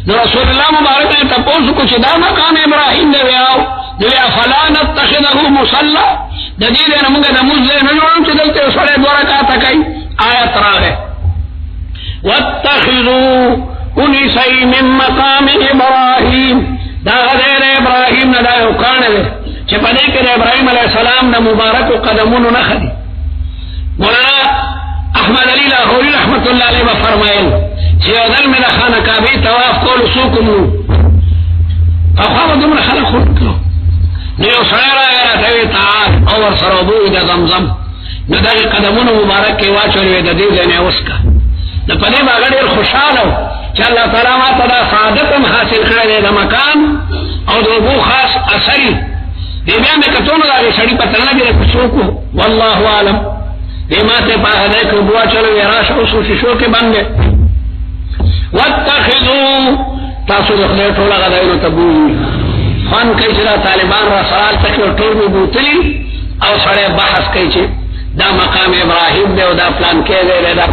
نو رسول الله مبارک ته تاسو کو چې دا مقام ابراهيم دی یاو دی فلا نتخذه مصلى د دې نه موږ د موزه نه جوړو چې دلته سره دوه رکعات کوي آیت راغله واتخذوا انسي من مقام ابراهيم دا غیر ابراهيم نه دا یو کانه چې په دې کې ابراهيم عليه السلام د مبارک قدمونو نه خدي مولانا احمد علی لاہوری رحمت اللہ علیہ فرمائل چې اذن من خانه کعبه طواف کول سوکم فخامه دمر خلق خلقو نو سره راغی تعال او سره وضو د زمزم نو د قدمونو مبارک کې واچولې د دې ځنه وسکا د پدې باندې ډېر خوشاله چې الله تعالی ما ته سعادت حاصل کړی د مکان او د وضو خاص اثري دې بیا مې کتونه راغی سړی په تنه کې څوک والله عالم دیماتے پاہ دے کہ بوا چلو یراش او شیشو کے بندے واتخذوا تاسو دخلے ٹولا غدائنو تبوی خان کئی چلا طالبان را سرال تک ٹول میں بوتلی او سڑے بحث کئی چے دا مقام ابراہیم دے و دا پلان کے دے دا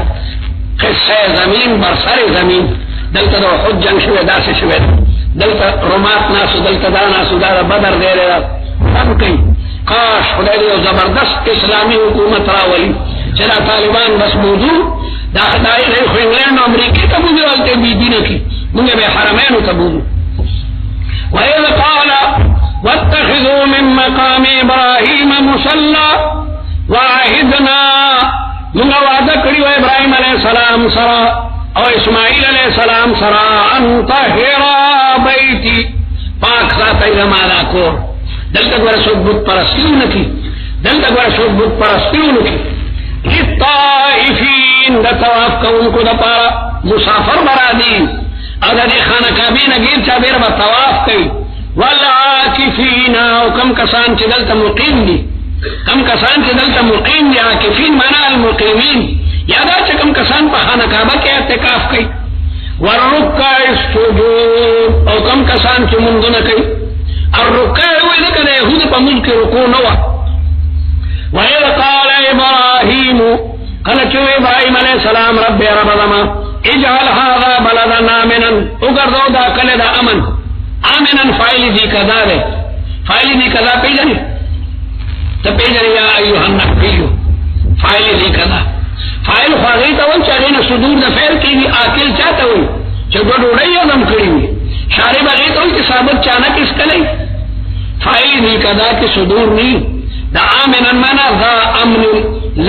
قصہ زمین برسر زمین دلتا دا خود جنگ شوے دا سے شوے دلتا رمات ناسو دلتا دا ناسو دا بدر دے دا سب کئی کاش خدای دې زبردست اسلامی حکومت راولي چې دا طالبان بس موضوع دا خدای نه خو انګلند او امریکا ته موږ ولته بي دي کی موږ به حرمین ته بوزو وإذ قال واتخذوا من مقام إبراهيم مصلى وعهدنا موږ وعده کړی و ابراهيم عليه السلام سره او اسماعیل عليه السلام سره ان طهر بيتي پاک ساتي زماده کو دلتا گوڑا سوک بود پرستیو نکی دلتا گوڑا سوک بود پرستیو نکی لطائفین دا تواف کون کو دا پارا مسافر برادی اگر دی خانہ کعبین گیر چا بیر با تواف کئی والعاکفین او کم کسان چی دلتا مقیم دی کم کسان چی دلتا مقیم دی عاکفین مانا المقیمین یادا چا کم کسان پا خانہ کعبہ کے اعتکاف کئی والرکع السجود او کم کسان چی منذ نکی الركع وإذا كان يهود فملك ركوع نوع وإذا قال إبراهيم قال شو إبراهيم عليه السلام رب يا رب لما اجعل هذا بلدا آمنا اقرضوا دا كل دا أمن آمنا فاعل ذي كذا ده فاعل ذي كذا پیجنی تپیجنی یا أيها النبي فاعل ذي كذا فاعل خواهی تاول چاہینا صدور دا فعل کی بھی آکل چاہتا ہوئی چگو ڈوڑی ادم کری ہوئی شارب اغیت ہوئی کہ ثابت چانا کس کلی فاعل ذی کذا کی صدور نہیں دا آمنا مانا ذا امن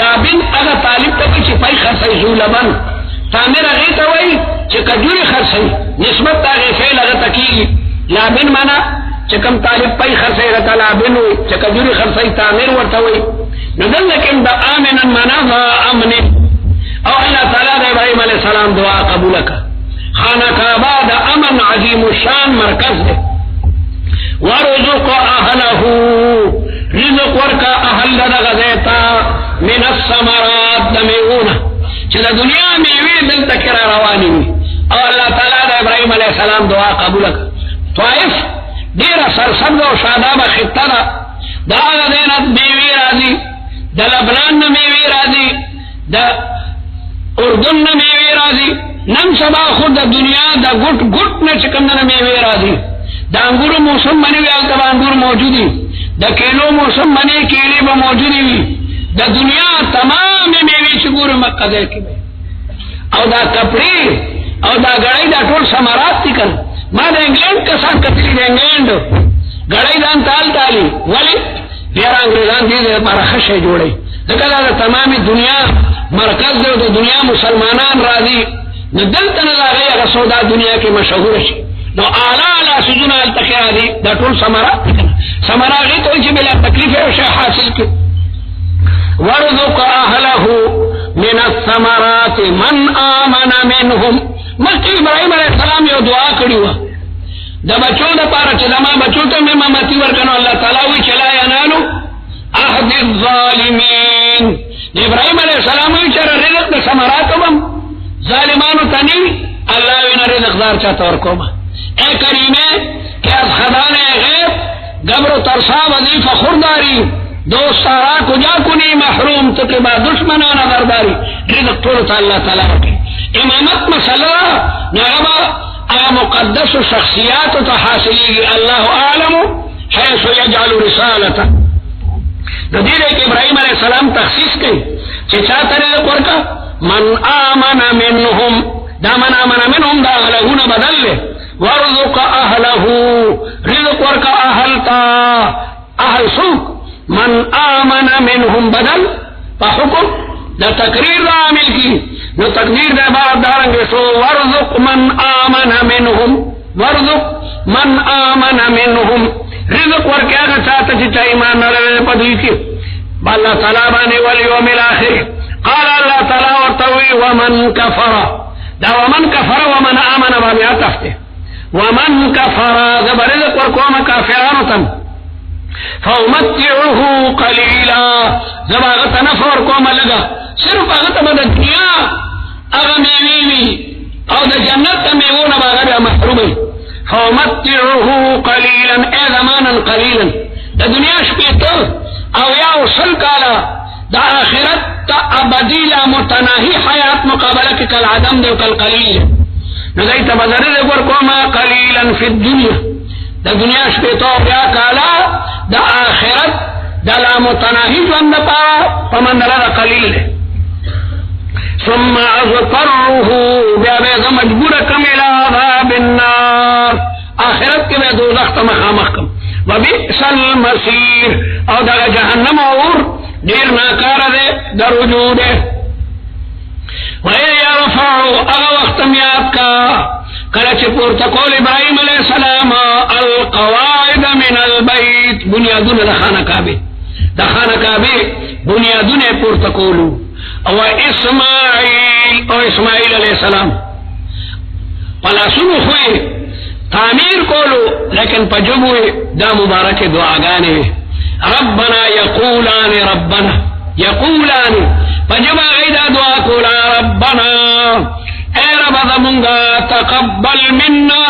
لابن اگا طالب تکی چپائی خرسائی زو لبن تامر اغیت ہوئی چکا جوری خرسائی نسبت تاغی فعل اگا تکی لابن مانا چکم طالب پائی خرسائی رتا لابن ہوئی چکا جوری خرسائی تامر ورتا ہوئی ندل لیکن دا آمنا مانا ذا امن او اللہ تعالیٰ دا ابراہیم علیہ السلام دعا قبول کا خانہ کعبہ دا امن عظیم الشان مرکز دے ورزق اہلہ رزق ورکا اہل دا غزیتا من الثمرات دا میونا چلا دنیا میوی دل تکرا روانی ہوئی او اللہ تعالیٰ دا ابراہیم علیہ السلام دعا قبول کا طائف دیر سرسبز و شاداب خطہ دا دا غدینت میوی راضی دا لبنان میوی راضی دا اردن میوی راضی نن سبا خود دا دنیا دا گٹ گٹ نے چکندن میوی راضی دا انگور موسم بنی وی آلتا با انگور موجودی دا کیلو موسم بنی کیلی با موجودی وی دا دنیا تمام میوی چگور مکہ دے کی او دا کپڑی او دا گڑی دا ٹول سمارات تی کن ما دا انگلینڈ کسان کتلی دا انگلینڈ گڑی دان تال تالی ولی بیر انگریزان دیده پارا خشے جوڑی دکتا دا تمامی دنیا مرکز دے دا دنیا مسلمانان راضی ندلتا نلاغی اگا سودا دنیا کی مشہور شی نو آلا سجن آلتقی آدھی دا ٹول سمارات تی کن سمارا غی تو ایچی بلا تکلیف ہے شے حاصل کی وَرْزُقْ أَهْلَهُ مِنَ الثَّمَرَاتِ مَنْ آمَنَ مِنْهُمْ مکی ابراہیم علیہ السلام یو دعا کری ہوا دا بچوں دا پارا چلا ما بچوں تا میں مامتی ورکنو اللہ تعالیٰ وی چلا ینالو احد الظالمین ابراہیم علیہ السلام وی چرا رزق دا سمراتو بم ظالمانو تنیوی اللہ وینا رزق دار چاہتا ورکو با اے کریمے کہ از خدان غیب گبر و ترسا وظیف خورداری دوستارا کجا کنی محروم تقبا دشمنانا برداری رزق طولتا اللہ تعالیٰ رکی امامت مسئلہ نغبا مقدس شخصیات تحاصلی اللہ عالم حیث یجعل رسالتا ندیر ایک ابراہیم علیہ السلام تخصیص کی چچا طریق ورکا من آمن منہم دا من آمن منہم دا اہلہون بدل لے ورزق اہلہو رزق ورکا اہلتا اہل سوک من آمن منہم بدل پا حکم دا تقریر دا عامل کی نو تقدیر دے بعد دارنگے سو ورزق من آمن منہم ورزق من آمن منہم رزق ورکے آگا چاہتا چیچا ایمان نرے پدوی کی با اللہ تعالیٰ بانے والیوم الاخر قال اللہ تعالیٰ ورطوی ومن کفر دا ومن کفر ومن آمن بانے آتفتے ومن کفر زب رزق ورکوم کافرانو تم فَأُمَتِّعُهُ قَلِيلًا زب آغتا نفر کوم لگا صرف آغتا با دنیا اغا میویوی او دا جنت میوون با غدا محرومی فَأُمَتِّعُهُ قَلِيلًا اے زمانا قلیلا دا دنیا شپیتا او یا وصل کالا دا آخرت تا ابدیلا متناہی حیات مقابلہ کی کل عدم دے و کل قلیل نزیتا بذر دے ورکوما قلیلا فی الدنیا دا دنیا شپیتا یا کالا دا آخرت دا لا متناہی جوان دا پا پمن دا قلیل دے ثم اضطره بیا بیضا مجبورکم الى عذاب النار آخرت کے بے دوزخ مخامخ کم وبئس المصیر او دا جہنم اور دیر ناکار دے دا رجوع دے وَإِذْ يَرْفَعُ اغا وقت میاد کا کلچ پورتقول ابراہیم علیہ السلام القواعد من البیت بنیادون دا خانہ کعبے دا خانہ کعبے بنیادون پورتقولو او اسماعیل علیہ السلام پلاسونو خوئے تعمیر کولو لیکن پجبوئے دا مبارک دعاگانے ربنا یقولان پجبا غیدہ دعا کولا ربنا اے رب دمونگا تقبل منا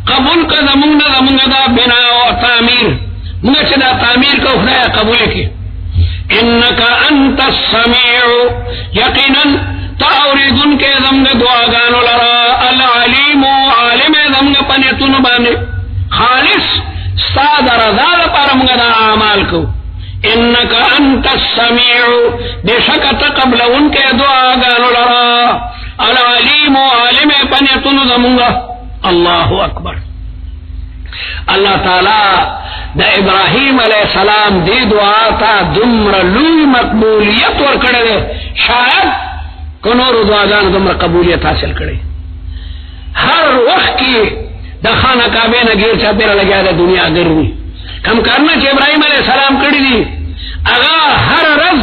قبول کا دمونگا دا بنا و تعمیر منگا چدا تعمیر کا خدای قبول کی انکا انت السمیع یقینا تاوریدن کے دمگ دعاگانو لرا العلیم عالم دمگ پنیتون بانے خالص ساد رضا پارمگا دا اعمال کو انکا انت السمیع بے شک تقبل ان کے دعاگانو لرا العلیم عالم پنیتون دمگا اللہ اکبر اللہ تعالی دا ابراہیم علیہ السلام دی دعا تا دمر لوی مقبولیت ور کڑے دے شاید کنور دعاگان دمر قبولیت حاصل کڑے ہر وقت کی دا خانہ کعبے نگیر چا پیرا لگیا دا دنیا گرمی کم کرنا چا ابراہیم علیہ السلام کڑی دی اگا ہر رز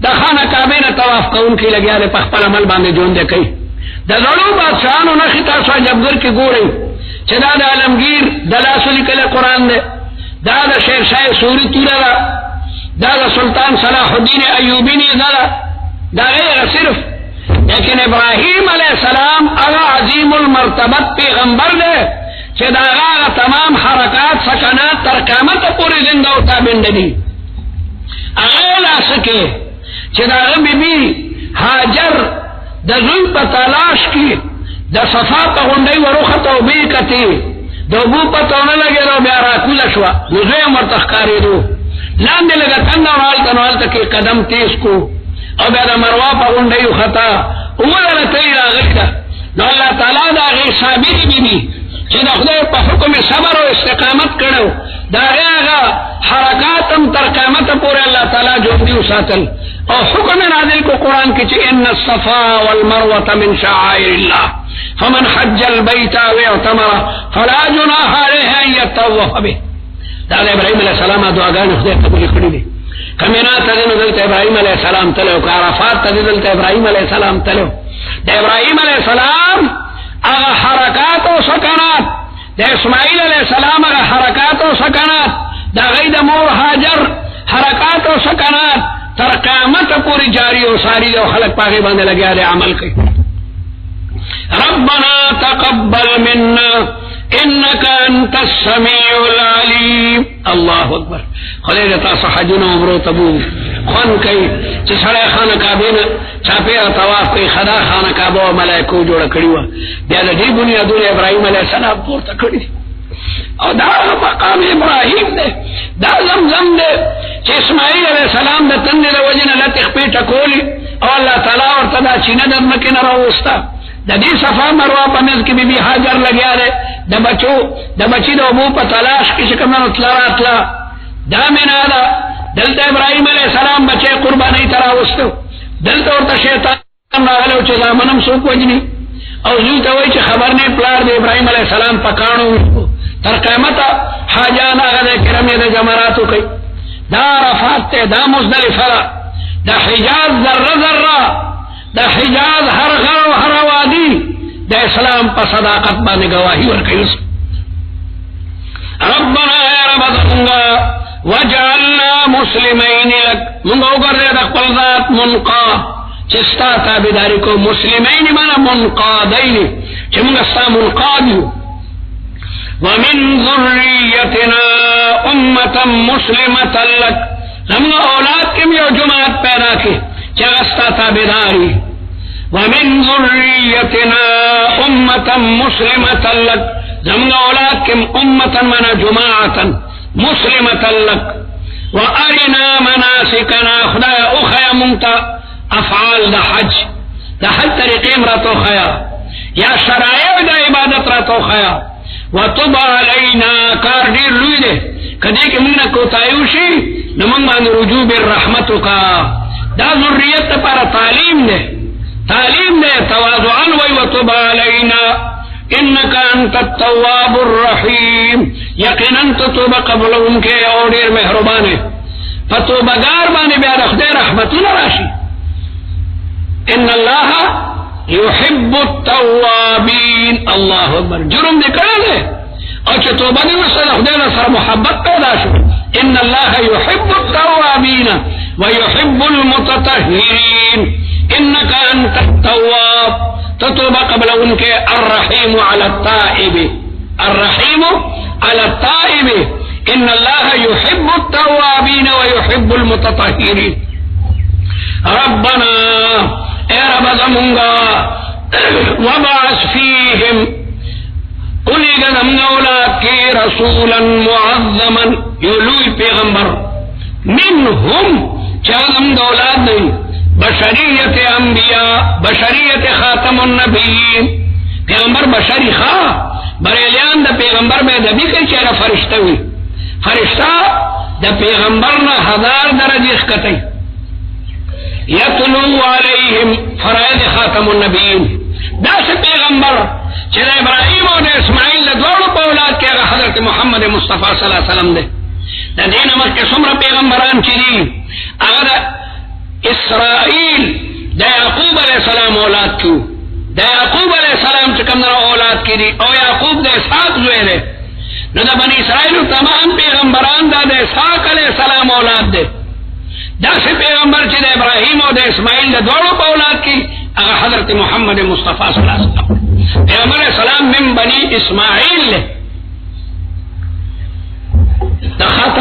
دا خانہ کعبے نا طواف کون کی لگیا دے پخپل عمل باندے جون دے کئی دا ظلو بادشاہانو نخیتا سوا جبگر کی گو رہی چدا دا علمگیر دلاسو لکل قرآن دے دا دا شیر شاہ سوری تورا دا دا سلطان صلاح الدین ایوبینی دا غیر صرف لیکن ابراہیم علیہ السلام اگا عظیم المرتبت پیغمبر دے چدا اگا تمام حرکات سکنات تر قیامت پوری زنده او تابنده دی. اغیل آسکے چه دا غبی بی حاجر دا زوی پا تلاش کی دا صفا پا غنڈی وروخت او بی کتی دا بو پا تونا لگی رو بیا راکول شوا نزوی مرتخکاری دو لاندی لگا تن اور حالتا نوالتا کی قدم تیز کو او بیا دا مروا پا غنڈی خطا اولا رتی را غیتا نو اللہ تعالی دا غیر ثابت بی بی چه دا خدای پا حکم صبر و استقامت کرو دا غیغا حرکاتم تر قیامت پورے اللہ تعالی جو دیو ساتل اور حکم نازل کو قرآن کی چه ان الصفا والمروة من شعائر اللہ فمن حج البیت واعتمر فلا جناح علیہ ان یطوف به. دا ابراہیم علیہ السلام دعاگان خدای قبول کړی دي. کمینات تدین دلته ابراہیم علیہ السلام تلو عرفات تدین دلته ابراہیم علیہ السلام تلو. دا ابراہیم علیہ السلام اغا حرکات و سکنات دا اسماعیل علیہ السلام اغا حرکات و سکنات دا غید مور حاجر حرکات و سکنات تر قیامت پوری جاری و ساری دے و خلق پاگی باندے لگیا دے عمل کی. ربنا تقبل منا انکا انت السمیع العلیم. اللہ اکبر. خدای دے تاسو حجون و عمرو تبو خون کئی چی سڑے خانہ کعبین چاپیر طواف کئی خدا خانہ کعبہ و ملائکو جوڑا کریوا بیادا دی بنیادون ابراہیم علیہ السلام پورتا کری دی اور دا مقام ابراہیم دے دا زمزم دے چی اسماعیل علیہ السلام دا تن دے وجن لتخ پیٹا کولی اور اللہ تعالیٰ اور تدا چینہ در مکن روستا دا دی صفا مروا پمیز کی بی بی حاجر لگیا دے دا بچو دا بچی دا ابو پا تلاش کسی کمن اطلا راتلا دا منا دا دلتا ابراہیم علیہ السلام بچے قربانی تراوستو دلتا ورطا شیطان راغلو چه دامنم سوک وجنی او زوتا وی چه خبر نہیں پلار دے ابراہیم علیہ السلام پکانو تر قیمتا حاجان آغا دے کرمی دے جمراتو کئی دا عرفات تے دا مزدلفہ دا حجاز ذرہ ذرہ دا حجاز ہر غر و ہر وادی دا اسلام پا صداقت بانے گواہی ورکی اس ربنا یا رب دنگا وجعلنا مسلمین لک منگا اگر دے دقبل ذات منقا چستا تابداری کو مسلمین مانا منقادین چه منگا ستا منقادیو ومن ذریتنا امتا مسلمتا لک منگا اولاد کم یو جماعت پیدا کی چه غستا تابداری ومن ذریتنا امتا مسلمتا لک منگا اولاد کم امتا مانا جماعتا مسلمتا لک وارنا مناسکنا خدای اخیا منتا افعال دا حج طریقیم را تو خیا یا شرائع دا عبادت را تو خیا وطب علینا کار دیر لوی دے کدی که منگنا کوتایوشی نمنگ مان رجوع بالرحمتو کا دا ذریت پارا تعلیم دے تواضعان وی وطب علینا انکا انت التواب الرحیم یقینا تتوب قبل ان کے اور دیر مہربانے فتوبگار بانے بیا رخ دے رحمتنا راشی ان اللہ یحب التوابین. اللہ اکبر. جرم نکڑا دے اور چھ توبہ دے وسط رخ دے سر محبت پیدا شو. ان اللہ یحب التوابین ویحب المتطہرین انکا انت التواب تتوب قبل ان کے الرحیم علی التائب ان اللہ یحب التوابین ویحب المتطہرین. ربنا اے رب زمونگا وبعث فیہم قلی گزم اولاد کی رسولا معظما یولوی پیغمبر منہم چغزم دولاد نہیں بشریت انبیاء بشریت خاتم النبیین پیغمبر بشری خواہ بریلیان دا پیغمبر میں دبی کئی چہرہ فرشتہ ہوئی فرشتہ دا پیغمبر نا 1000 درجہ اخکتی یتلو علیہم فرائد خاتم النبیین دا سے پیغمبر چہرہ ابراہیم اور اسماعیل دا دوڑو پولاد کے حضرت محمد مصطفیٰ صلی اللہ علیہ وسلم دے دا دین امر کے سمر پیغمبران کی دی اگر اسرائیل دا یعقوب علیہ السلام اولاد کیوں دا یعقوب علیہ السلام چکم در اولاد کی دی او یعقوب دا اسحاق زوئے دے نو دا بنی اسرائیل تمام پیغمبران دا اسحاق علیہ السلام اولاد دے دا سے پیغمبر چی دا ابراہیم او دا اسماعیل دا دوڑو پا اولاد کی اگر حضرت محمد مصطفیٰ صلی اللہ علیہ وسلم پیغمبر علیہ السلام من بنی اسماعیل لے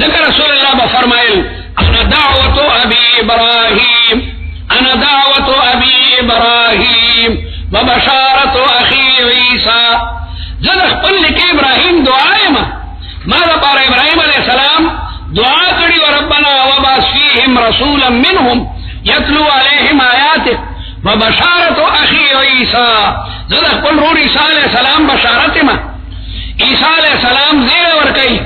ذکر رسول اللہ بفرمائل انا دعوت ابی ابراہیم انا دعوت ابی ابراہیم وبشارت اخی عیسیٰ جد اخبر لکی ابراہیم دعائے ماذا پار ابراہیم علیہ السلام دعا کری وربنا وبعث فیہم رسولا منہم یتلو علیہم آیاتک وبشارت اخی عیسیٰ جد اخبر رور عیسیٰ علیہ السلام بشارت عیسیٰ علیہ السلام زیر ورکی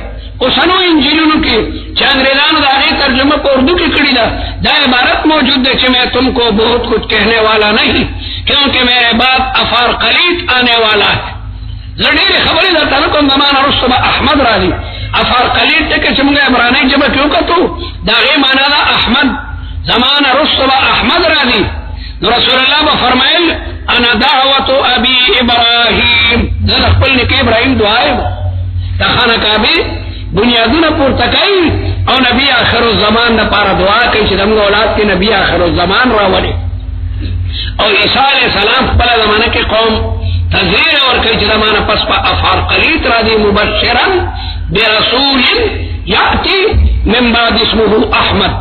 اسنو انجیلوں کی انگریزان داغی ترجمہ کو اردو کی کڑی دا عبارت موجود ہے کہ میں تم کو بہت کچھ کہنے والا نہیں کیونکہ میرے بعد افار قلیت آنے والا ہے لڑیر خبری دا تنکم زمان رسول احمد راضی افار قلیت کہ چمگا عبرانی جب کیوں کا تو داغی مانا دا احمد زمان رسول احمد راضی رسول اللہ با فرمائل انا دعوت ابی ابراہیم ذل اقبل نکی ابراہیم دعائے تخانہ کابی بنیادونه پورته کوي او نبی آخر الزمان د پاره دعا کوي چې دغه اولاد کې نبی آخر الزمان راولي او عیسی علیہ السلام په زمانه کې قوم تذیر اور کوي چې زمانه پس په افار قلیت را دي مبشرا برسول یاتی من بعد اسمه احمد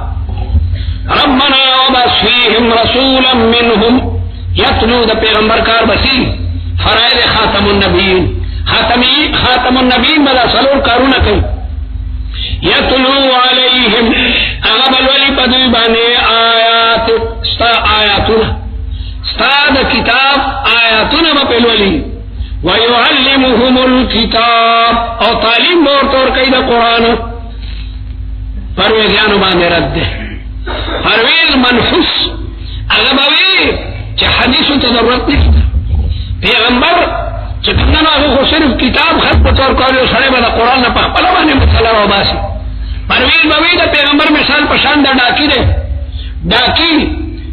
ربنا وبعث فیهم رسولا منهم یتلو د پیغمبر کار بسی فرائض خاتم النبیین خاتم النبیین بلا سلور کارونه کوي یتلو علیہم اغبل ولی پدوی بانے آیات ستا آیاتنا ستا دا کتاب آیاتنا بپل ولی ویعلمهم الکتاب او تعلیم بورتور کئی دا قرآن پرویزیانو بانے رد دے پرویز منحوس اغبوی چا حدیثو تضرورت نکتا پیغمبر چکننا ہو صرف کتاب خط بطور کوریو سڑے با دا قرآن نا پخپلا بانے مطلع رو باسی پرویز بوی دا پیغمبر مثال پشان دا ڈاکی دے ڈاکی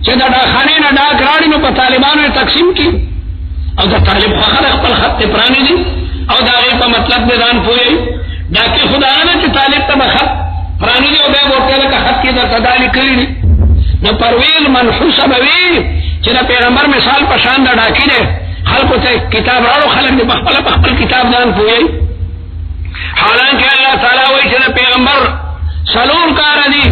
چه دا ڈاکھانے نا ڈاک راڑی نو پا طالبانو نے تقسیم کی او دا طالب خواخر اقبل خط پرانی دی او دا غیر پا مطلب دے دان پوئی ڈاکی خدا آنا چه طالب تا بخط پرانی دی او بے بورتے لکا خط کی در تدالی کری دی نا پرویز منحوس بوی چه دا پیغمبر مثال پشان دا ڈاکی دے خلقو تے کتاب راڑو خلق دی پخپل کتاب دان پوئی حالانکہ اللہ تعالیٰ وی چه دا پیغمبر سلور کار دی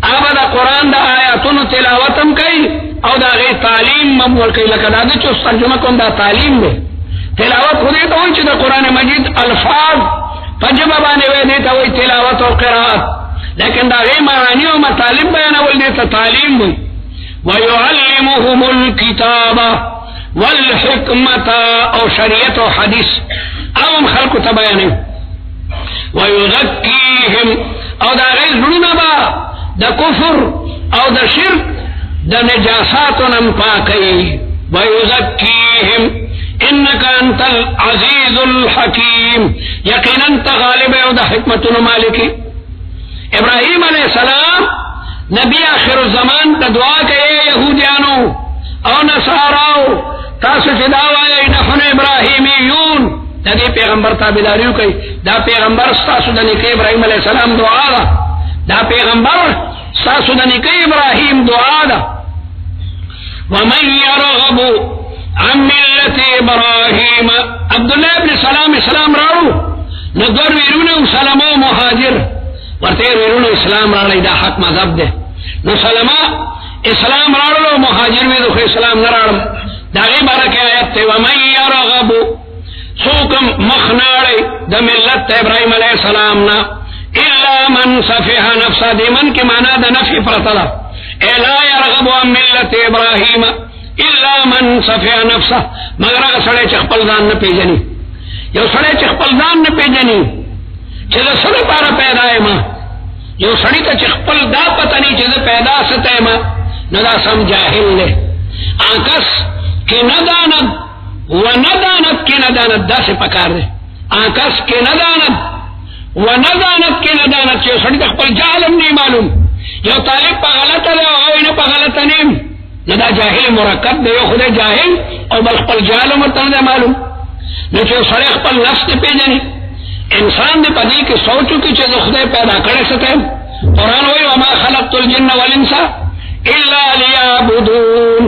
آبا دا قرآن دا آیاتون تلاوتم کئی او دا غیر تعلیم ممول کئی لکا دا دا چوس ترجمہ کن دا تعلیم دے تلاوت خودی تا ہوئی چه دا قرآن مجید الفاظ پنجمہ بانے وی دیتا ہوئی تلاوت و قرآت لیکن دا غیر معانی و مطالب بیانا ول دیتا تعلیم ہوئی وَيُعَلِّمُهُمُ الْكِتَابَ وَالْحِكْمَةَ او شریعت و حدیث اوم خلق تبیانے وَيُذَكِّيهِمْ او دا غیر ظلم با دا کفر او دا شرک دا نجاساتو نم پاکی ویزکیہم انکا انت العزیز الحکیم یقینا انت غالب او دا حکمت مالکی ابراہیم علیہ السلام نبی آخر الزمان تا دعا کئے یہودیانو او نصاراو تاسو چداوائی نحن ابراہیمیون دا دی پیغمبر تابداریو کئی دا پیغمبر ستاسو دا نکی ابراہیم علیہ السلام دعا دا پیغمبر ستاسو دا نکی ابراہیم دعا دا ومن یرغب عن ملت ابراہیم عبداللہ ابن سلام اسلام راو ندور ویرون سلمو مہاجر ورطیر ویرون اسلام راو دا حق مذہب دے نو سلمہ اسلام راو مہاجر میں دخل اسلام نراو دا غیبارہ کی آیت تے ومن یرغب سوکم مخناڑی دا ملت ابراہیم علیہ السلام نا الا من صفحہ نفسا دی من کی معنی دا نفی پرطلا الا یرغب عن ملت ابراہیم الا من صفحہ نفسا مگر اگر سڑے چخپل دان نا پیجنی یو سڑے چخپل دان نا پیجنی چیزا سڑے پارا پیدا ہے ما یو سڑی تا چخپل دا پتنی چیزا پیدا ستے ما ندا سم جاہل لے آنکس کی نداند وندانت کی ندانت دا سے پکار دے آنکس کی ندانت وندانت کی ندانت چیو سڑی تک پر جاہلم نہیں معلوم یو طالب پا غلط لے اوین پا غلط نیم ندا جاہل مرکب دے یو خود جاہل او بل پر جاہلم اتن دے معلوم نو چیو سڑی پر نفس دے پیجنی انسان دے پدی کی سوچو کی چیز خود پیدا کرے سکے قرآن ہوئی وما خلقت الجن والانسا الا لیعبدون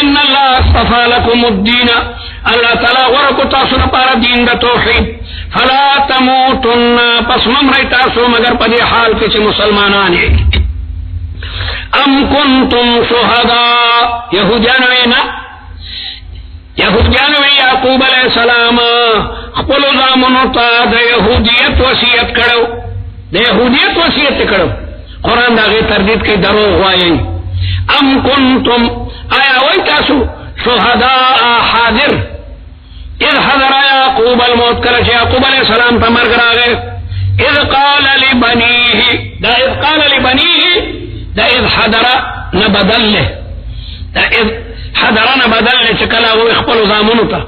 ان الله اصطفى لكم الدين الله تعالی ورکو تاسو لپاره دین د توحید فلا تموتن پس ممری تاسو مگر په دې حال کې چې مسلمانان یې ام کنتم شهداء یهودیان وینا یهودیان وی یعقوب علیہ السلام خپل زامنو ته د یهودیت وصیت کړو د یهودیت وصیت کړو قرآن داغه تردید کوي دروغ وایي ام کنتم آیا وای تاسو شهداء حاضر اذ حضر یعقوب الموت کله چې یعقوب علیہ السلام په مرګ راغی اذ قال لبنيه دا اذ قال لبنيه دا اذ حضر نبدل له دا اذ حضر نبدل له چې کله هو خپل زامنو ته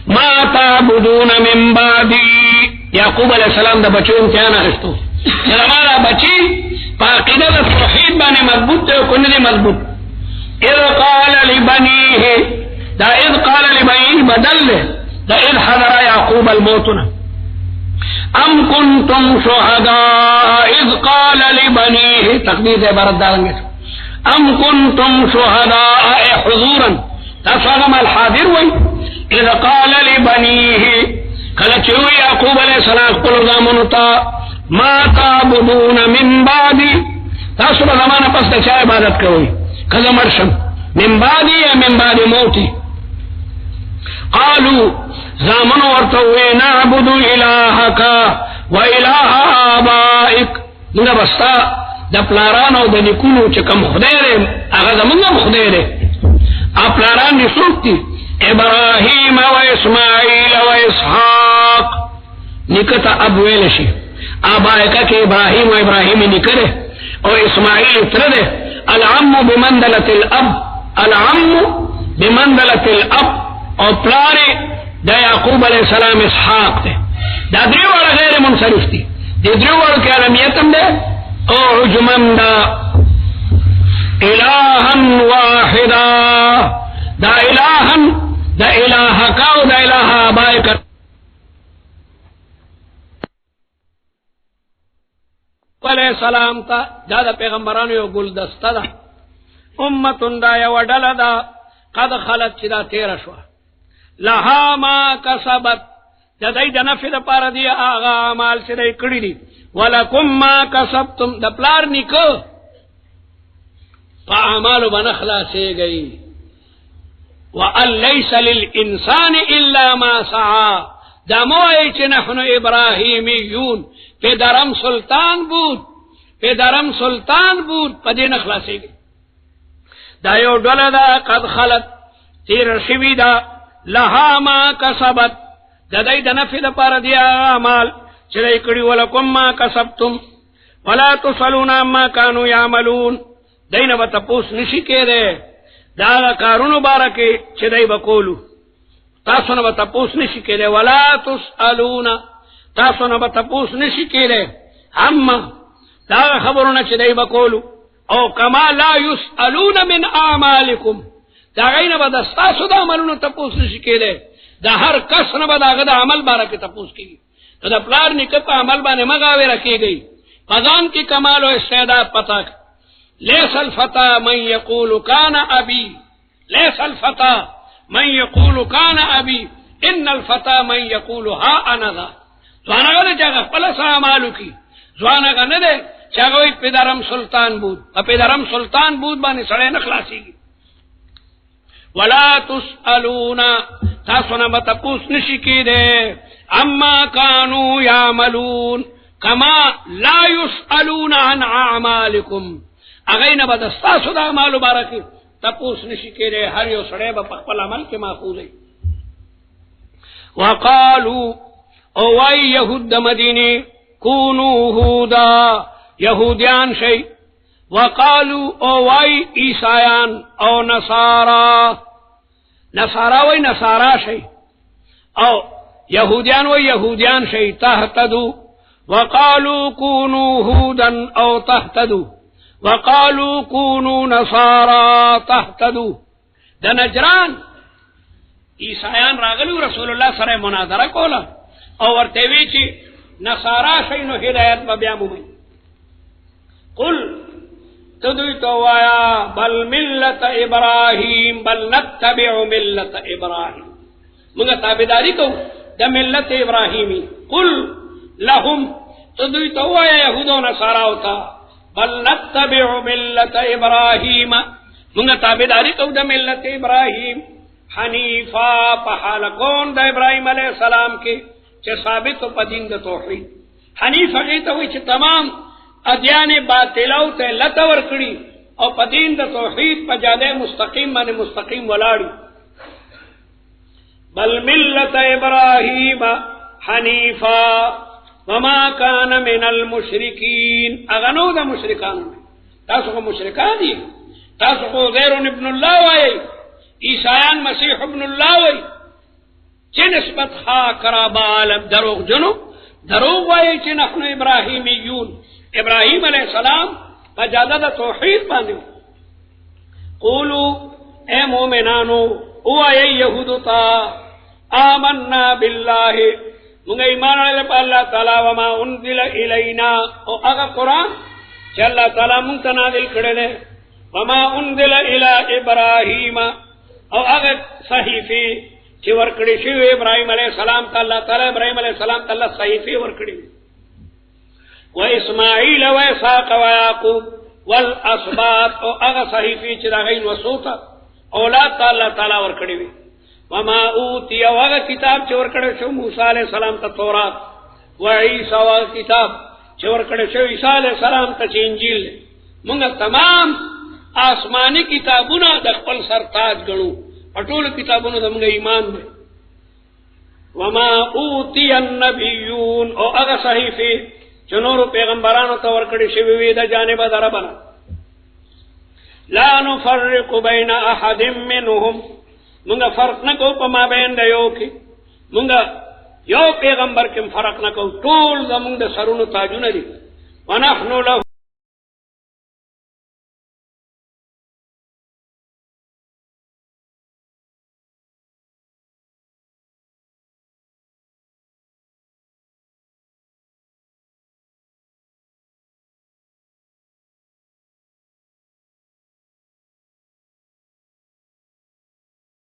ما تعبدون من بعدي یعقوب علیہ السلام د بچو امتحان اخیستو هغه بچی عقیده د توحید باندې مضبوط دی او نه مضبوط اذ قال لبنيه دا اذ قال لبنيه بدل له دا اذ حضر يعقوب الموتنا ام كنتم شهداء اذ قال لبنيه تقدير عبارت دارنگه ام كنتم شهداء حضورا تفهم الحاضر وي اذ قال لبنيه کله چې یعقوب علیہ السلام خپل زامنو ته ما تعبدون من بعدي تاسو په زمانه پس د چا عبادت کوئ کله مرشم من بعدي یا من بعد موتي قالوا زامنو ورته نعبد الهك واله آبائك موږ بستا د پلارانو د نیکونو چې کوم خدای لري هغه زمونږ خدای لري پلاران دي څوک دي ابراهيم و اسماعيل و اسحاق نکته اب ویل شي آبائکا کہ ابراہیم و ابراہیمی نکرے اور اسماعیل اتردے العم بمنزلت الاب العم بمنزلت الاب اور پلارے دا یعقوب علیہ السلام اسحاق دے دا دریوار غیر منصرف دی دریوار کی علمیتم دے او عجمم دا الہا واحدا دا الہا دا الہا کاو دا الہا آبائکا علیہ السلام تا دا دا پیغمبرانو یو گلدسته دا امتون دا یو ډله دا قد خلت چې دا تیره شوه لها ما کسبت د دې د نفع دپاره دی هغه اعمال چې دی کړي دي ولکم ما کسبتم د پلار نیکه په اعمالو به نه خلاصېږئ وان لیس للانسان الا ما سعى دا مو وایئ چې نحن ابراهیمیون پدرم سلطان بود پدې نه خلاصېږي دا یو ډله ده قد خلت تیر شوي ده لها ما کسبت د دې د نفع لپاره دی اعمال چې دوی کړي ولکم ما کسبتم ولا تسألون عما كانوا يعملون دینه به تپوس نشي کېدی دا کارونو باره کې چې دوی به کولو تاسو نه به تپوس نشي کېدی ولا تسألون تاسو نه به تپوس نشي کېدی اما دا خبرونه چې دی به کولو او کما لا یسألون من اعمالکم دا غینه به د ستاسو د عملونو تپوس نشي کېدی دا هر کس نه به د هغه د عمل باره کې تپوس کېږي ته د پلار نیکه په عمل باندې مه غاوېره کېږئ په ځان کې کمال او استعداد پتا لیس الفتى من یقول کان ابي لیس الفتى من یقول کان ابي ان الفتى من یقول ها انا ذا ځوانه نه چې خپل سره مالو کی ځوانه نه ده چې هغه پدرم سلطان بود په پدرم سلطان بود باندې سره نه خلاصيږي ولا تسألون تاسو نه تپوس نشي کېده اما كانوا يعملون كما لا يسألون عن اعمالكم اغینه بد تاسو د اعمالو بارکه تپوس نشي کېده هر یو سره په خپل عمل کې محفوظ وي وقالوا او وای یهود مدینه کونو هودا یهودیان شي وقالوا او وای عیسایان او نصارا وای نصارا شي او یهودیان وای یهودیان شي تهتدوا وقالوا كونوا هودا او تهتدوا وقالوا كونوا نصارا تهتدوا د نجران عیسایان راغلو رسول الله سره مناظره کوله او ورته وی چې نصارا شي نو هدایت به بیا مومي قل تو دوی تو وایا بل ملت ابراهیم بل نتبع ملت ابراهیم موږ تابعداري کوو د ملت ابراهیمی. قل لهم تو دوی تو وایا يهود او نصارا وتا بل نتبع ملت ابراهیم موږ تابعداري کوو د ملت ابراهیم حنیفا په حال کون د ابراهیم علیه السلام کې چې ثابت په دین د توحید. حنیف هغه ته وایي چې تمام ادیان باطلو ته لته ورکړي او په دین د توحید په جاده مستقیم باندې مستقیم ولاړي. بل ملت ابراهیم حنیفا وما كان من المشرکین اغنو د مشرکان. تاسو کو مشرکان دي، تاسو کو غیر ابن الله وایي، عیسایان مسیح ابن الله وایي چې نسبت ها قرابه عالم دروغ جنو دروغ وایي چې نحن ابراهیمیون ابراهیم علیہ السلام فجادت توحید باندې. قولوا اے مومنانو او اے یہودو تا آمنا بالله موږ ایمان لرو په الله تعالی و ما انزل الینا او هغه قران چې الله تعالی موږ ته نازل کړل و ما انزل الی ابراهیم او هغه صحیفه چې ورکړې شوی ابراهیم علیہ السلام ته الله تعالی ابراهیم علیہ السلام ته الله صحیفه ورکړي و اسماعیل و اسحاق و یعقوب والاسباط او هغه صحیفه چې دا غین وسوته اولاد الله تعالی ورکړي وي. وما اوتی او هغه کتاب چې ورکړی شو موسی علیہ السلام ته تورات و عیسی او کتاب چې ورکړی شو عیسی علیہ السلام ته انجیل. موږ تمام آسمانی کتابونه د خپل سر تاج ګڼو، ټول کتابونو زموږ ایمان دی. وما اوتی النبیون او هغه صحیفه چې نور پیغمبرانو ته ورکړی شوی وي د جانب د ربنا. لا نفرق بین احد منهم مونږه فرق نه کوو په مابین د یو کې، مونږه یو پیغمبر کې فرق نه کوو، ټول زمونږ د سرونو تاجونه دي. ونحن له